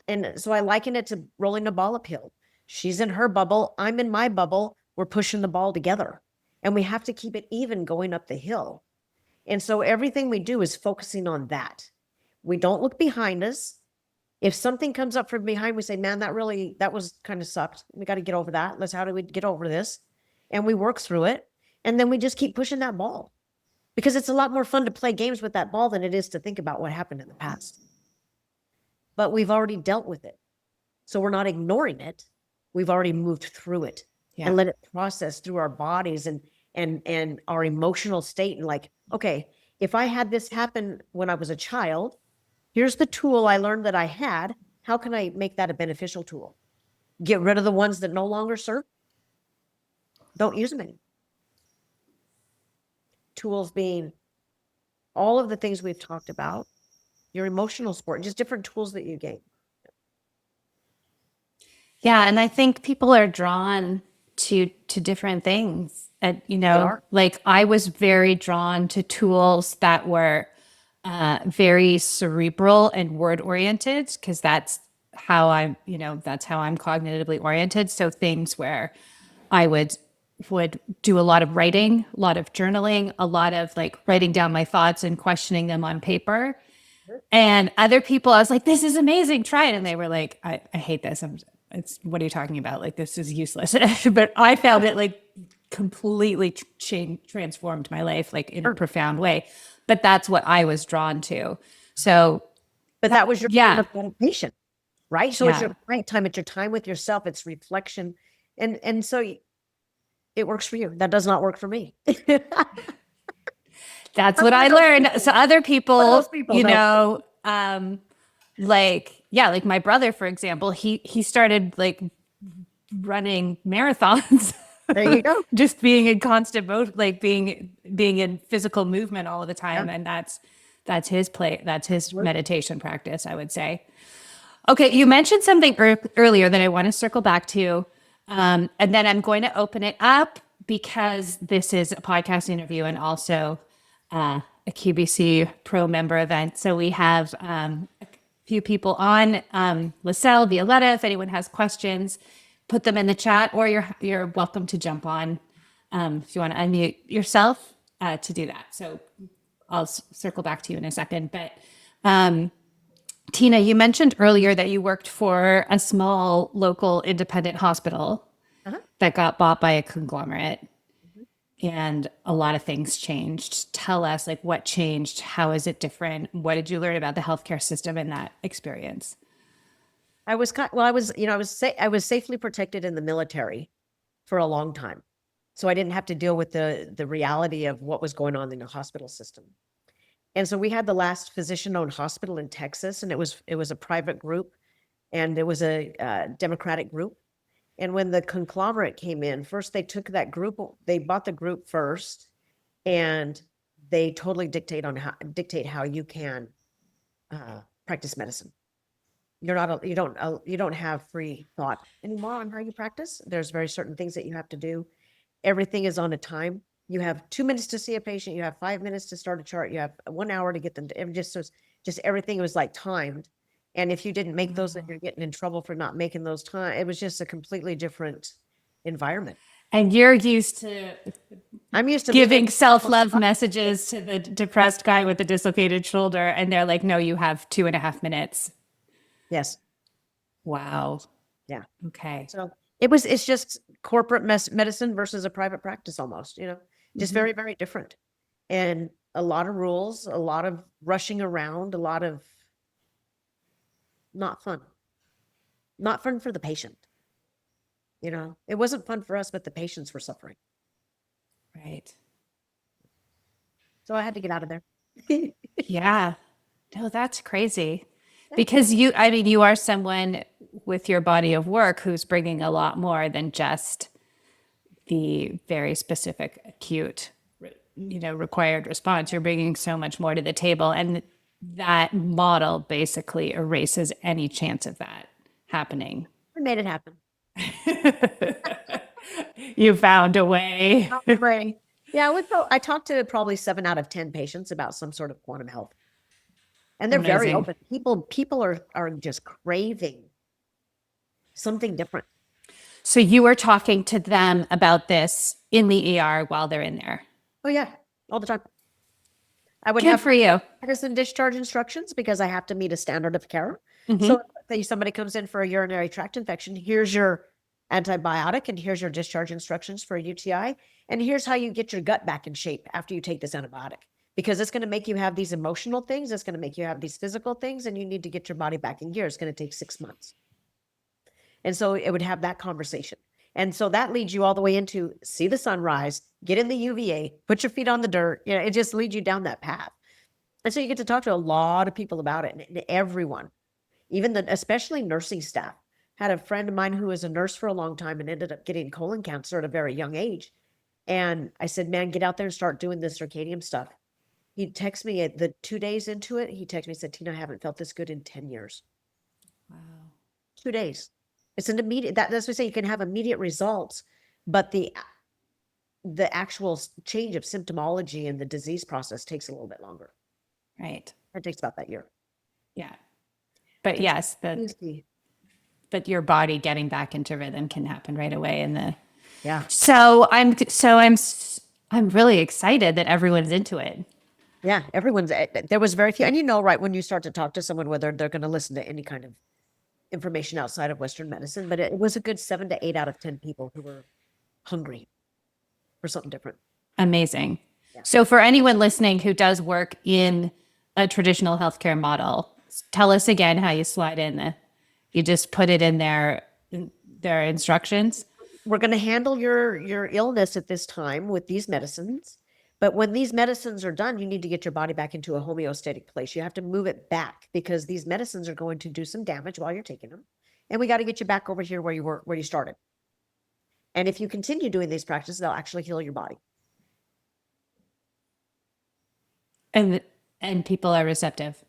And so I liken it to rolling a ball uphill. She's in her bubble. I'm in my bubble. We're pushing the ball together. And we have to keep it even going up the hill. And so everything we do is focusing on that. We don't look behind us. If something comes up from behind, we say, man, that was kind of sucked. We got to get over that. How do we get over this? And we work through it. And then we just keep pushing that ball, because it's a lot more fun to play games with that ball than it is to think about what happened in the past. But we've already dealt with it. So we're not ignoring it. We've already moved through it and let it process through our bodies and our emotional state. And like, okay, if I had this happen when I was a child, here's the tool I learned that I had. How can I make that a beneficial tool? Get rid of the ones that no longer serve. Don't use them anymore. Tools being all of the things we've talked about, your emotional support, just different tools that you gain. Yeah, and I think people are drawn to different things. And like I was very drawn to tools that were very cerebral and word oriented, because that's how I'm cognitively oriented. So things where I would do a lot of writing, a lot of journaling, a lot of like writing down my thoughts and questioning them on paper. And other people, I was like, this is amazing, try it. And they were like, I hate this. What are you talking about? Like, this is useless. But I found it like completely transformed my life, like in a profound way. But that's what I was drawn to. So, but that was your meditation, right? So it's Yeah. your right time. It's your time with yourself. It's reflection. And so it works for you. That does not work for me. That's what I learned. So other people, like my brother, for example, he started like running marathons. There you go. Just being in constant mode, like being in physical movement all the time. And that's his meditation practice, I would say. Okay, you mentioned something earlier that I want to circle back to. And then I'm going to open it up because this is a podcast interview and also a QBC Pro member event. So we have a few people on. Lacelle, Violetta, if anyone has questions, put them in the chat, or you're welcome to jump on if you want to unmute yourself to do that. So I'll circle back to you in a second. But Tina, you mentioned earlier that you worked for a small local independent hospital that got bought by a conglomerate, and a lot of things changed. Tell us, like, what changed? How is it different? What did you learn about the healthcare system in that experience? I was safely protected in the military for a long time. So I didn't have to deal with the reality of what was going on in the hospital system. And so we had the last physician-owned hospital in Texas, and it was a private group, and it was a Democratic group. And when the conglomerate came in, first they took that group, they bought the group first, and they totally dictate how you can practice medicine. You don't have free thought anymore on how you practice. There's very certain things that you have to do. Everything is on a time. You have 2 minutes to see a patient. You have 5 minutes to start a chart. You have 1 hour to get them to just everything was like timed. And if you didn't make those, then you're getting in trouble for not making those time. It was just a completely different environment. And I'm used to giving self-love messages to the depressed guy with the dislocated shoulder. And they're like, no, you have 2.5 minutes. Yes. Wow. Yeah. Okay. So it's just corporate medicine versus a private practice almost, just very, very different. And a lot of rules, a lot of rushing around, a lot of not fun for the patient. It wasn't fun for us, but the patients were suffering. Right. So I had to get out of there. Yeah. No, that's crazy. Because you are someone with your body of work who's bringing a lot more than just the very specific acute, required response. You're bringing so much more to the table. And that model basically erases any chance of that happening. We made it happen. You found a way. Yeah, I talked to probably 7 out of 10 patients about some sort of quantum health. And they're very open. People are just craving something different. So you were talking to them about this in the ER while they're in there? Oh yeah, all the time. I would Good have for you. medicine discharge instructions because I have to meet a standard of care. Mhm. So say somebody comes in for a urinary tract infection, here's your antibiotic and here's your discharge instructions for a UTI. And here's how you get your gut back in shape after you take this antibiotic. Because it's going to make you have these emotional things. It's going to make you have these physical things, and you need to get your body back in gear. It's going to take 6 months. And so it would have that conversation. And so that leads you all the way into see the sunrise, get in the UVA, put your feet on the dirt. You know, it just leads you down that path. And so you get to talk to a lot of people about it, and everyone, even especially nursing staff. Had a friend of mine who was a nurse for a long time and ended up getting colon cancer at a very young age. And I said, man, get out there and start doing the circadian stuff. He texted me at the 2 days into it. He texted me and said, Tina, I haven't felt this good in 10 years. Wow. 2 days. It's an immediate, that's what I say, you can have immediate results, but the actual change of symptomology and the disease process takes a little bit longer. Right. It takes about that year. Yeah. But It's yes, easy. but your body getting back into rhythm can happen right away in the Yeah. I'm really excited that everyone's into it. Yeah. Everyone's, there was very few. And you know, right, when you start to talk to someone, whether they're going to listen to any kind of information outside of Western medicine, but it was a good 7 to 8 out of 10 people who were hungry for something different. Amazing. Yeah. So for anyone listening who does work in a traditional healthcare model, tell us again how you slide in you just put it in their instructions. We're going to handle your illness at this time with these medicines. But when these medicines are done, you need to get your body back into a homeostatic place. You have to move it back because these medicines are going to do some damage while you're taking them. And we got to get you back over here where you were, where you started. And if you continue doing these practices, they'll actually heal your body. And and people are receptive.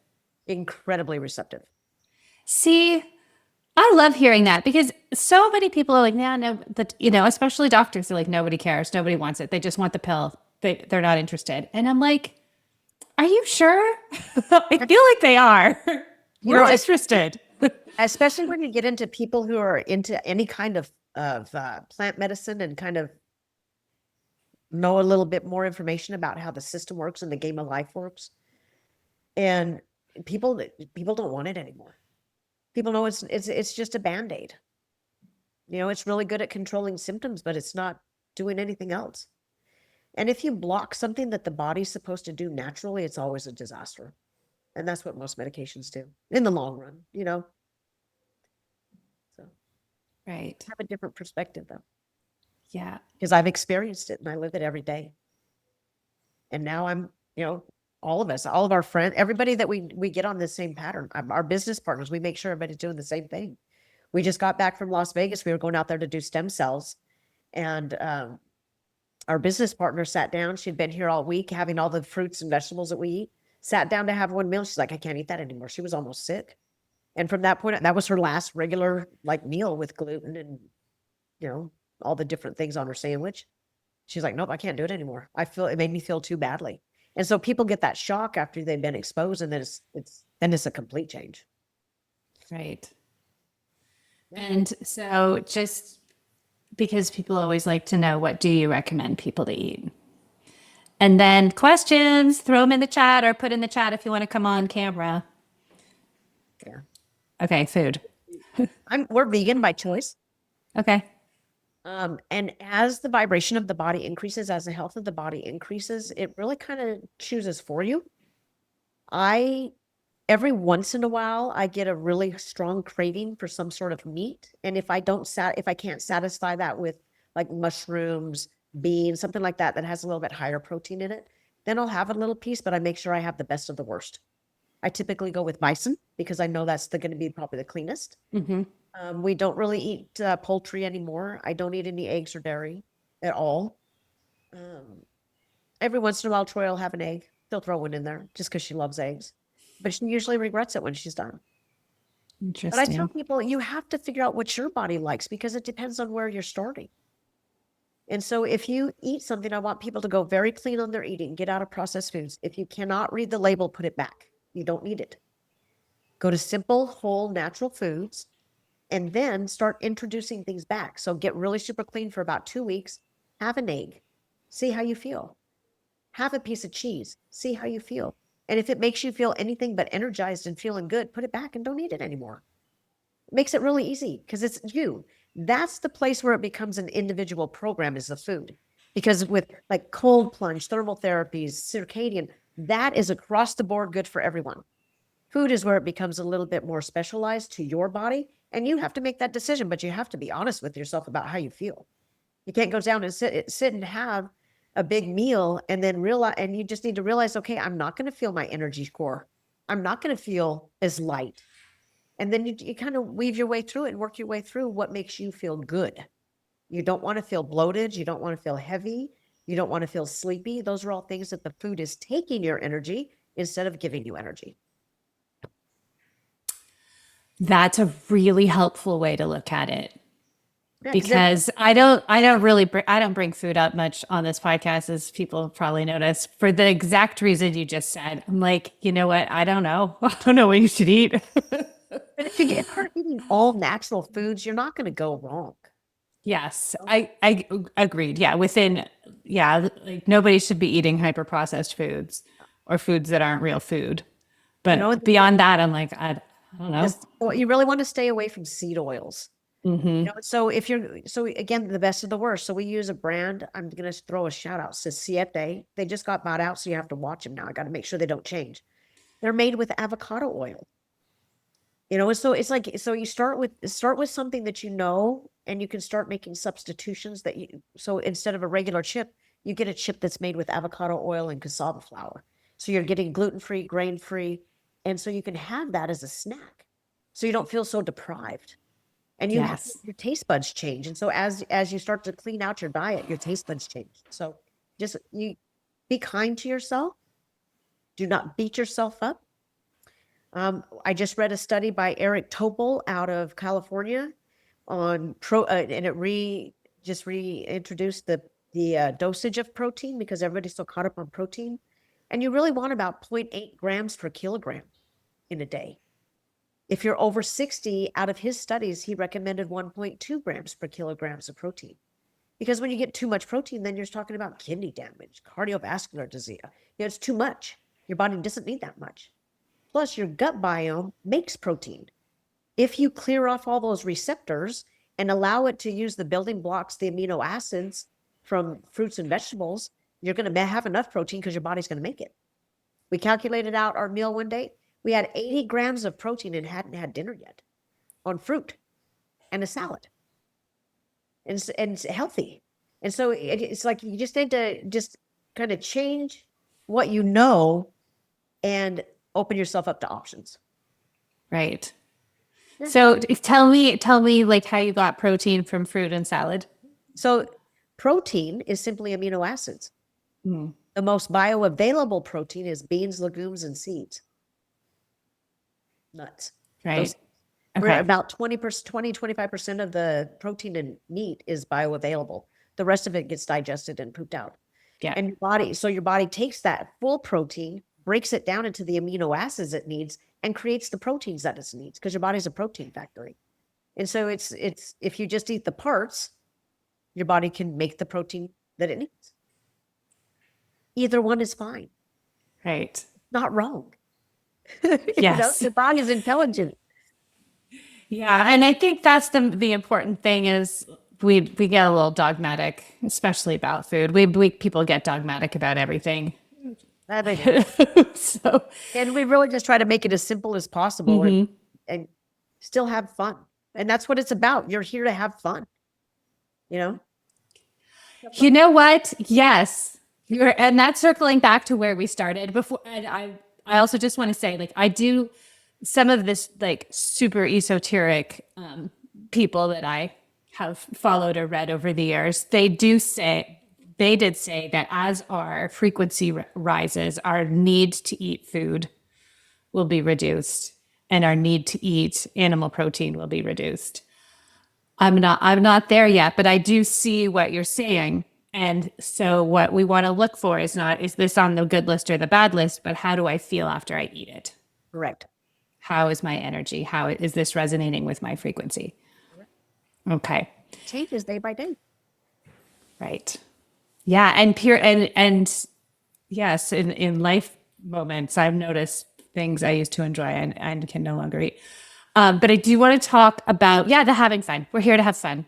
Incredibly receptive. See, I love hearing that because so many people are like, nah, no, that, especially doctors are like, nobody cares. Nobody wants it. They just want the pill. They're not interested. And I'm like, are you sure? I feel like they are. You We're know, interested. especially when you get into people who are into any kind of plant medicine and kind of know a little bit more information about how the system works and the game of life works. And people don't want it anymore. People know it's just a Band-Aid. You know, it's really good at controlling symptoms, but it's not doing anything else. And if you block something that the body's supposed to do naturally, it's always a disaster. And that's what most medications do in the long run, you know. So Right. have a different perspective though, Yeah. because I've experienced it and I live it every day. And now I'm, you know, all of us, all of our friends, everybody that we get on the same pattern, our business partners, we make sure everybody's doing the same thing. We just got back from Las Vegas. We were going out there to do stem cells, and our business partner sat down. She'd been here all week having all the fruits and vegetables that we eat, sat down to have one meal. She's like, I can't eat that anymore. She was almost sick. And from that point, that was her last regular like meal with gluten and, you know, all the different things on her sandwich. She's like, nope, I can't do it anymore. It made me feel too badly. And so people get that shock after they've been exposed, and then it's a complete change. Right. And so just because people always like to know, what do you recommend people to eat? And then questions, throw them in the chat or put in the chat if you want to come on camera. Yeah. Okay, food. We're vegan by choice. Okay. And as the vibration of the body increases, as the health of the body increases, it really kind of chooses for you. Every once in a while, I get a really strong craving for some sort of meat. And if I can't satisfy that with like mushrooms, beans, something like that, that has a little bit higher protein in it, then I'll have a little piece, but I make sure I have the best of the worst. I typically go with bison because I know that's going to be probably the cleanest. Mm-hmm. We don't really eat poultry anymore. I don't eat any eggs or dairy at all. Every once in a while, Troy will have an egg. They'll throw one in there just because she loves eggs. But she usually regrets it when she's done. But I tell Interesting. people, you have to figure out what your body likes because it depends on where you're starting. And so if you eat something, I want people to go very clean on their eating, get out of processed foods. If you cannot read the label, put it back. You don't need it. Go to simple, whole, natural foods, and then start introducing things back. So get really super clean for about 2 weeks. Have an egg. See how you feel. Have a piece of cheese. See how you feel. And if it makes you feel anything but energized and feeling good, put it back and don't eat it anymore. It makes it really easy because it's you. That's the place where it becomes an individual program, is the food. Because with like cold plunge, thermal therapies, circadian, that is across the board good for everyone. Food is where it becomes a little bit more specialized to your body. And you have to make that decision, but you have to be honest with yourself about how you feel. You can't go down and sit and have a big meal and then realize, and you just need to realize, okay, I'm not going to feel my energy core. I'm not going to feel as light. And then you kind of weave your way through it and work your way through what makes you feel good. You don't want to feel bloated. You don't want to feel heavy. You don't want to feel sleepy. Those are all things that the food is taking your energy instead of giving you energy. That's a really helpful way to look at it. Yeah, Because I don't bring food up much on this podcast, as people probably notice, for the exact reason you just said. I'm like, you know what? I don't know. I don't know what you should eat. but if you get start eating all natural foods, you're not going to go wrong. Yes, I agreed. Yeah, like nobody should be eating hyper processed foods or foods that aren't real food. You know, But beyond that, I'm like, I don't know. you really want to stay away from seed oils. Hmm. So if you're, so again, the best of the worst. So we use a brand. I'm going to throw a shout out to Siete. They just got bought out, so you have to watch them now. I got to make sure they don't change. They're made with avocado oil. So it's like, so you start with something that and you can start making substitutions so instead of a regular chip, you get a chip that's made with avocado oil and cassava flour. So you're getting gluten-free, grain-free. And so you can have that as a snack. So you don't feel so deprived. And Yes. your taste buds change. And so as you start to clean out your diet, your taste buds change. So just you be kind to yourself. Do not beat yourself up. I just read a study by Eric Topol out of California on and it reintroduced the dosage of protein because everybody's so caught up on protein. And you really want about 0.8 grams per kilogram in a day. If you're over 60, out of his studies, he recommended 1.2 grams per kilograms of protein. Because when you get too much protein, then you're talking about kidney damage, cardiovascular disease. It's too much. Your body doesn't need that much. Plus, your gut biome makes protein. If you clear off all those receptors and allow it to use the building blocks, the amino acids from fruits and vegetables, you're going to have enough protein because your body's going to make it. We calculated out our meal one day. We had 80 grams of protein and hadn't had dinner yet on fruit and a salad. And it's healthy. And so it's like you just need to just kind of change what you know and open yourself up to options. Right. Yeah. So tell me like how you got protein from fruit and salad. So protein is simply amino acids. The most bioavailable protein is beans, legumes, and seeds. Nuts. Right. Okay. About 25% of the protein in meat is bioavailable. The rest of it gets digested and pooped out. Yeah. And your body takes that full protein, breaks it down into the amino acids it needs, and creates the proteins that it needs because your body's a protein factory. And so it's if you just eat the parts, your body can make the protein that it needs. Either one is fine. Right. Not wrong. Yes. The body is intelligent. Yeah, and I think that's the important thing is we get a little dogmatic, especially about food. We people get dogmatic about everything. So, and we really just try to make it as simple as possible and still have fun. And that's what it's about. You're here to have fun. You know what? Yes. And that's circling back to where we started before. And I also just want to say, like, I do some of this like super esoteric people that I have followed or read over the years. They did say that as our frequency rises, our need to eat food will be reduced and our need to eat animal protein will be reduced. I'm not there yet, but I do see what you're saying. And so what we want to look for is not, is this on the good list or the bad list, but how do I feel after I eat it? Correct. How is my energy? How is this resonating with my frequency? Correct. Okay. It changes day by day. Right. Yeah. And yes, in life, moments. I've noticed things I used to enjoy and can no longer eat. But I do want to talk about, the having fun. We're here to have fun.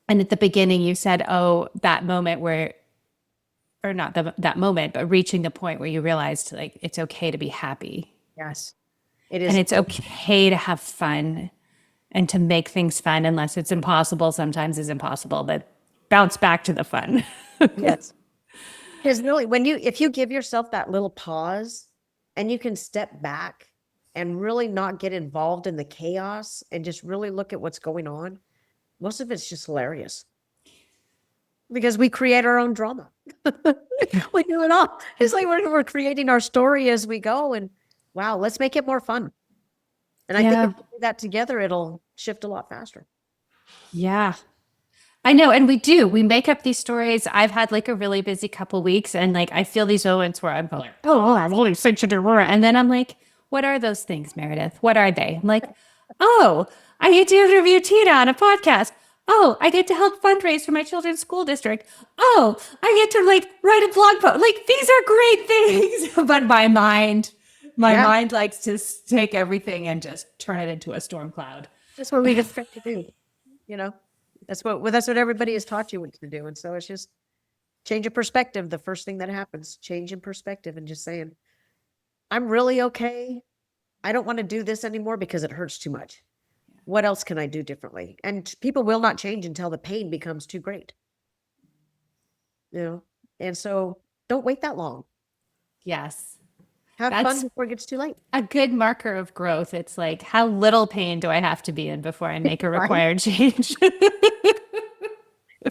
And at the beginning, you said, oh, that moment where, or not that moment, but reaching the point where you realized like it's okay to be happy Yes, it and is. it's okay to have fun and to make things fun, unless it's impossible. Sometimes it's impossible, but bounce back to the fun. Yes. Because really, if you give yourself that little pause and you can step back and really not get involved in the chaos and just really look at what's going on, most of it's just hilarious because we create our own drama. We do it all. It's like we're creating our story as we go. And wow, let's make it more fun. And I think if Yeah. we do that together, it'll shift a lot faster. Yeah. I know. And we do. We make up these stories. I've had like a really busy couple weeks and like I feel these moments where I'm like, oh, I'm only sensitive. And then I'm like, what are those things, Meredith? What are they? I'm like, oh, I get to interview Tina on a podcast. Oh, I get to help fundraise for my children's school district. Oh, I get to like write a blog post. Like these are great things. But my Yeah, mind likes to take everything and just turn it into a storm cloud. that's what we expect to do. You know, that's what everybody has taught you what to do. And so it's just change of perspective. The first thing that happens, change in perspective and just saying, I'm really okay. I don't want to do this anymore because it hurts too much. What else can I do differently? And people will not change until the pain becomes too great. You know, and so don't wait that long. Yes. Have fun That's before it gets too late. a good marker of growth. It's like, how little pain do I have to be in before I make a Right? required change?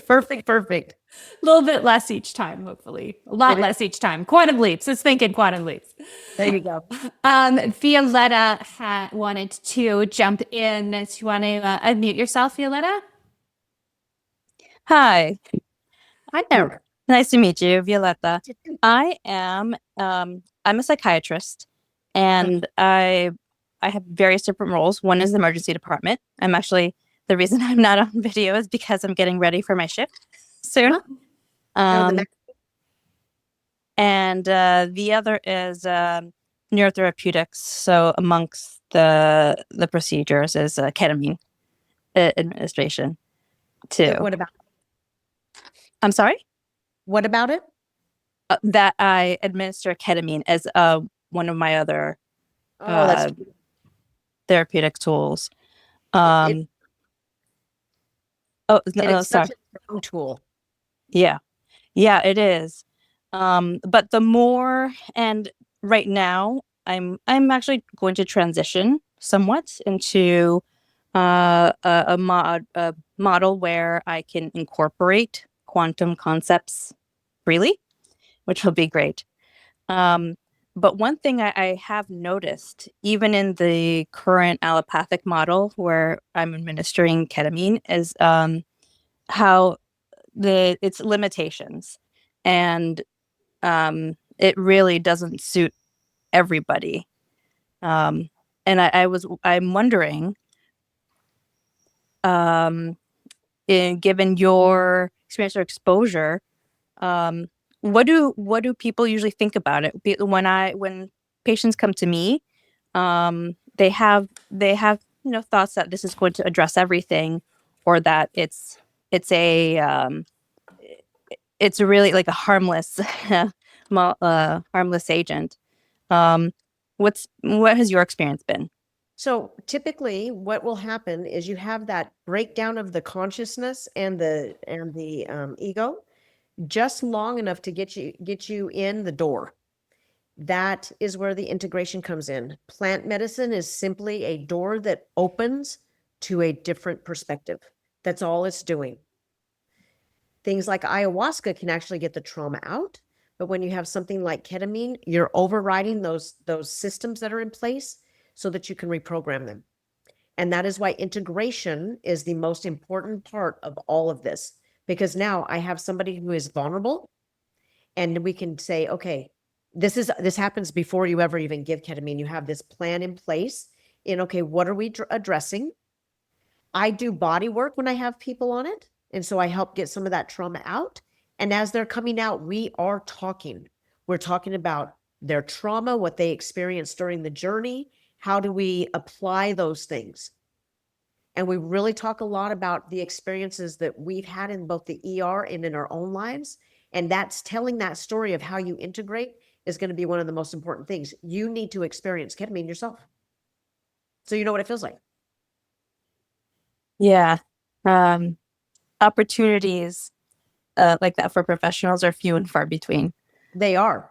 Perfect, perfect. A little bit less each time, hopefully. A lot It is. less each time. Quantum leaps. Let's think in quantum leaps. There you go. Violetta wanted to jump in. Do you want to unmute yourself, Violetta? Hi, I know. nice to meet you, Violetta. I am I'm a psychiatrist and I have various different roles. One is the emergency department. I'm actually the reason I'm not on video is because I'm getting ready for my shift soon. Huh? No, Um and the other is neurotherapeutics. So amongst the procedures is ketamine administration too. What about I'm sorry? what about it? That I administer ketamine as one of my other Oh, that's therapeutic tools. it, and No, it's such sorry. a strong tool. Yeah, yeah, it is. But the more, and right now, I'm actually going to transition somewhat into a model where I can incorporate quantum concepts freely, which will be great. Um, but one thing I have noticed, even in the current allopathic model where I'm administering ketamine, is how its limitations, and it really doesn't suit everybody. Um, and I'm wondering, um, given your experience or exposure, um, what do people usually think about it? When patients come to me, they have thoughts that this is going to address everything, or that it's really like a harmless harmless agent. Um, what has your experience been? So typically what will happen is you have that breakdown of the consciousness and the ego just long enough to get you in the door. That is where the integration comes in. Plant medicine is simply a door that opens to a different perspective. That's all it's doing. Things like ayahuasca can actually get the trauma out, but when you have something like ketamine, you're overriding those systems that are in place so that you can reprogram them. And that is why integration is the most important part of all of this, because now I have somebody who is vulnerable and we can say, okay, this happens before you ever even give ketamine. You have this plan in place in, okay, what are we addressing? I do body work when I have people on it. And so I help get some of that trauma out. And as they're coming out, we are talking. We're talking about their trauma, what they experienced during the journey. How do we apply those things? And we really talk a lot about the experiences that we've had in both the ER and in our own lives. And that's telling that story of how you integrate is going to be one of the most important things. You need to experience ketamine yourself, so you know what it feels like. Yeah. Opportunities like that for professionals are few and far between. They are.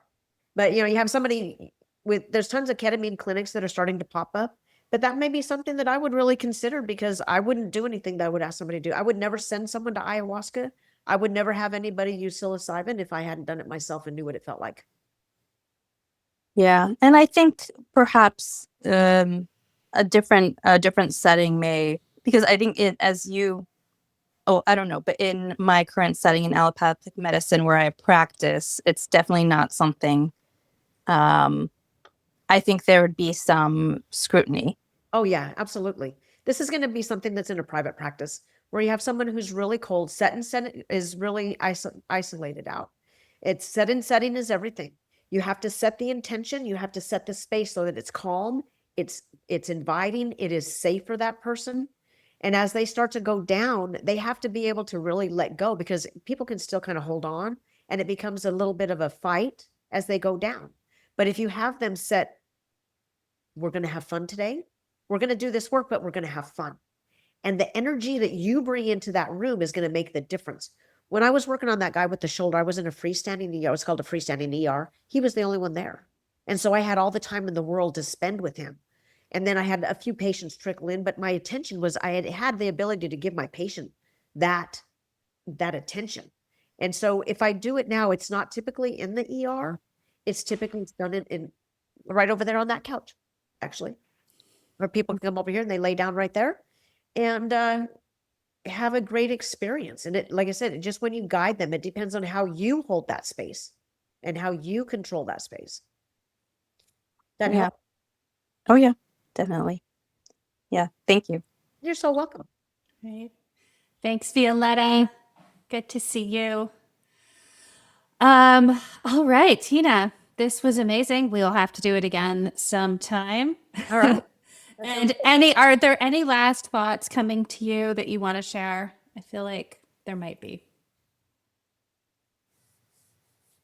But, you have somebody there's tons of ketamine clinics that are starting to pop up, but that may be something that I would really consider, because I wouldn't do anything that I would ask somebody to do. I would never send someone to ayahuasca. I would never have anybody use psilocybin if I hadn't done it myself and knew what it felt like. Yeah. And I think perhaps a different setting because I think I don't know, but in my current setting in allopathic medicine where I practice, it's definitely not something, I think there would be some scrutiny. Oh yeah, absolutely. This is going to be something that's in a private practice where you have someone who's really cold. Set and setting is really isolated out. It's set and setting is everything. You have to set the intention. You have to set the space so that it's calm. It's inviting. It is safe for that person. And as they start to go down, they have to be able to really let go, because people can still kind of hold on, and it becomes a little bit of a fight as they go down. But if you have them set, we're going to have fun today. We're going to do this work, but we're going to have fun. And the energy that you bring into that room is going to make the difference. When I was working on that guy with the shoulder, I was in a freestanding ER. It was called a freestanding ER. He was the only one there. And so I had all the time in the world to spend with him. And then I had a few patients trickle in, but my attention was, I had the ability to give my patient that attention. And so if I do it now, it's not typically in the ER. It's typically done in right over there on that couch, actually, where people can come over here and they lay down right there and have a great experience. And it, like I said, just when you guide them, it depends on how you hold that space and how you control that space. That Yeah. helps. Oh yeah, definitely. Yeah. Thank you. You're so welcome. Right. Thanks, Violetta. Good to see you. All right, Tina, this was amazing. We'll have to do it again sometime. All right. And are there any last thoughts coming to you that you want to share? I feel like there might be.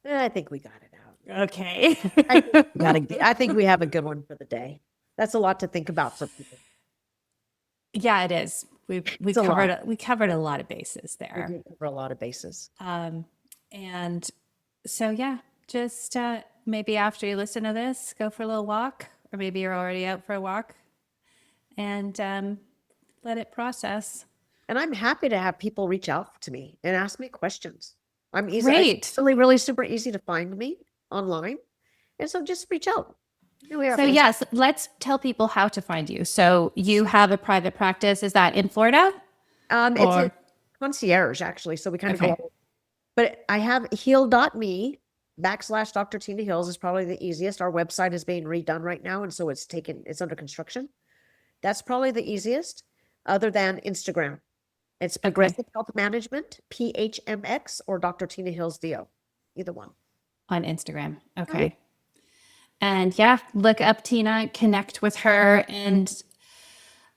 I think we got it out. Okay. I think we have a good one for the day. That's a lot to think about for people. Yeah, it is. We covered a lot of bases We there. did cover a lot of bases. And so yeah, just maybe after you listen to this, go for a little walk, or maybe you're already out for a walk, and let it process. And I'm happy to have people reach out to me and ask me questions. I'm easy. Great. It's really, really super easy to find me online. And so just reach out. So yes, let's tell people how to find you. So you have a private practice. Is that in Florida? It's a concierge, actually. So we kind of go, but I have heal.me / Dr. Tina Hills is probably the easiest. Our website is being redone right now. And so it's under construction. That's probably the easiest, other than Instagram. It's Progressive Health Management, PHMX, or Dr. Tina Hills DO, either one. On Instagram. Okay. And yeah, look up Tina, connect with her. And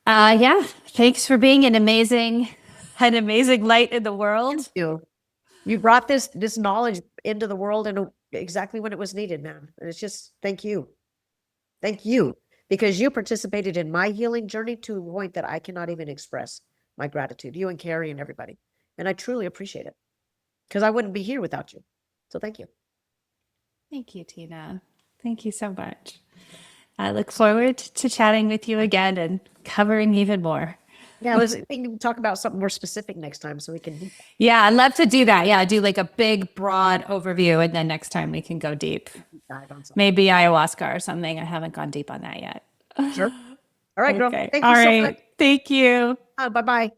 yeah, thanks for being an amazing light in the world. Thank you. You brought this knowledge into the world and exactly when it was needed, man. And it's just, thank you. Thank you. Because you participated in my healing journey to a point that I cannot even express my gratitude. You and Carrie and everybody. And I truly appreciate it. Because I wouldn't be here without you. So thank you. Thank you, Tina. Thank you so much. I look forward to chatting with you again and covering even more. Yeah, we can talk about something more specific next time so we can. Yeah, I'd love to do that. Yeah, do like a big, broad overview, and then next time we can go deep. Maybe ayahuasca or something. I haven't gone deep on that yet. Sure. All right, girl. Okay. Thank you so much. Thank you. Bye-bye.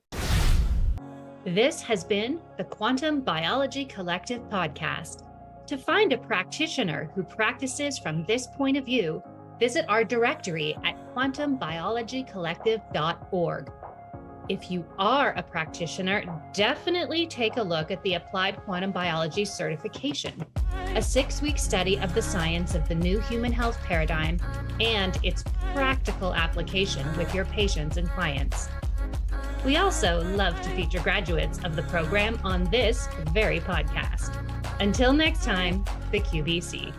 This has been the Quantum Biology Collective podcast. To find a practitioner who practices from this point of view, visit our directory at quantumbiologycollective.org. If you are a practitioner, definitely take a look at the Applied Quantum Biology Certification, a 6-week study of the science of the new human health paradigm and its practical application with your patients and clients. We also love to feature graduates of the program on this very podcast. Until next time, the QBC.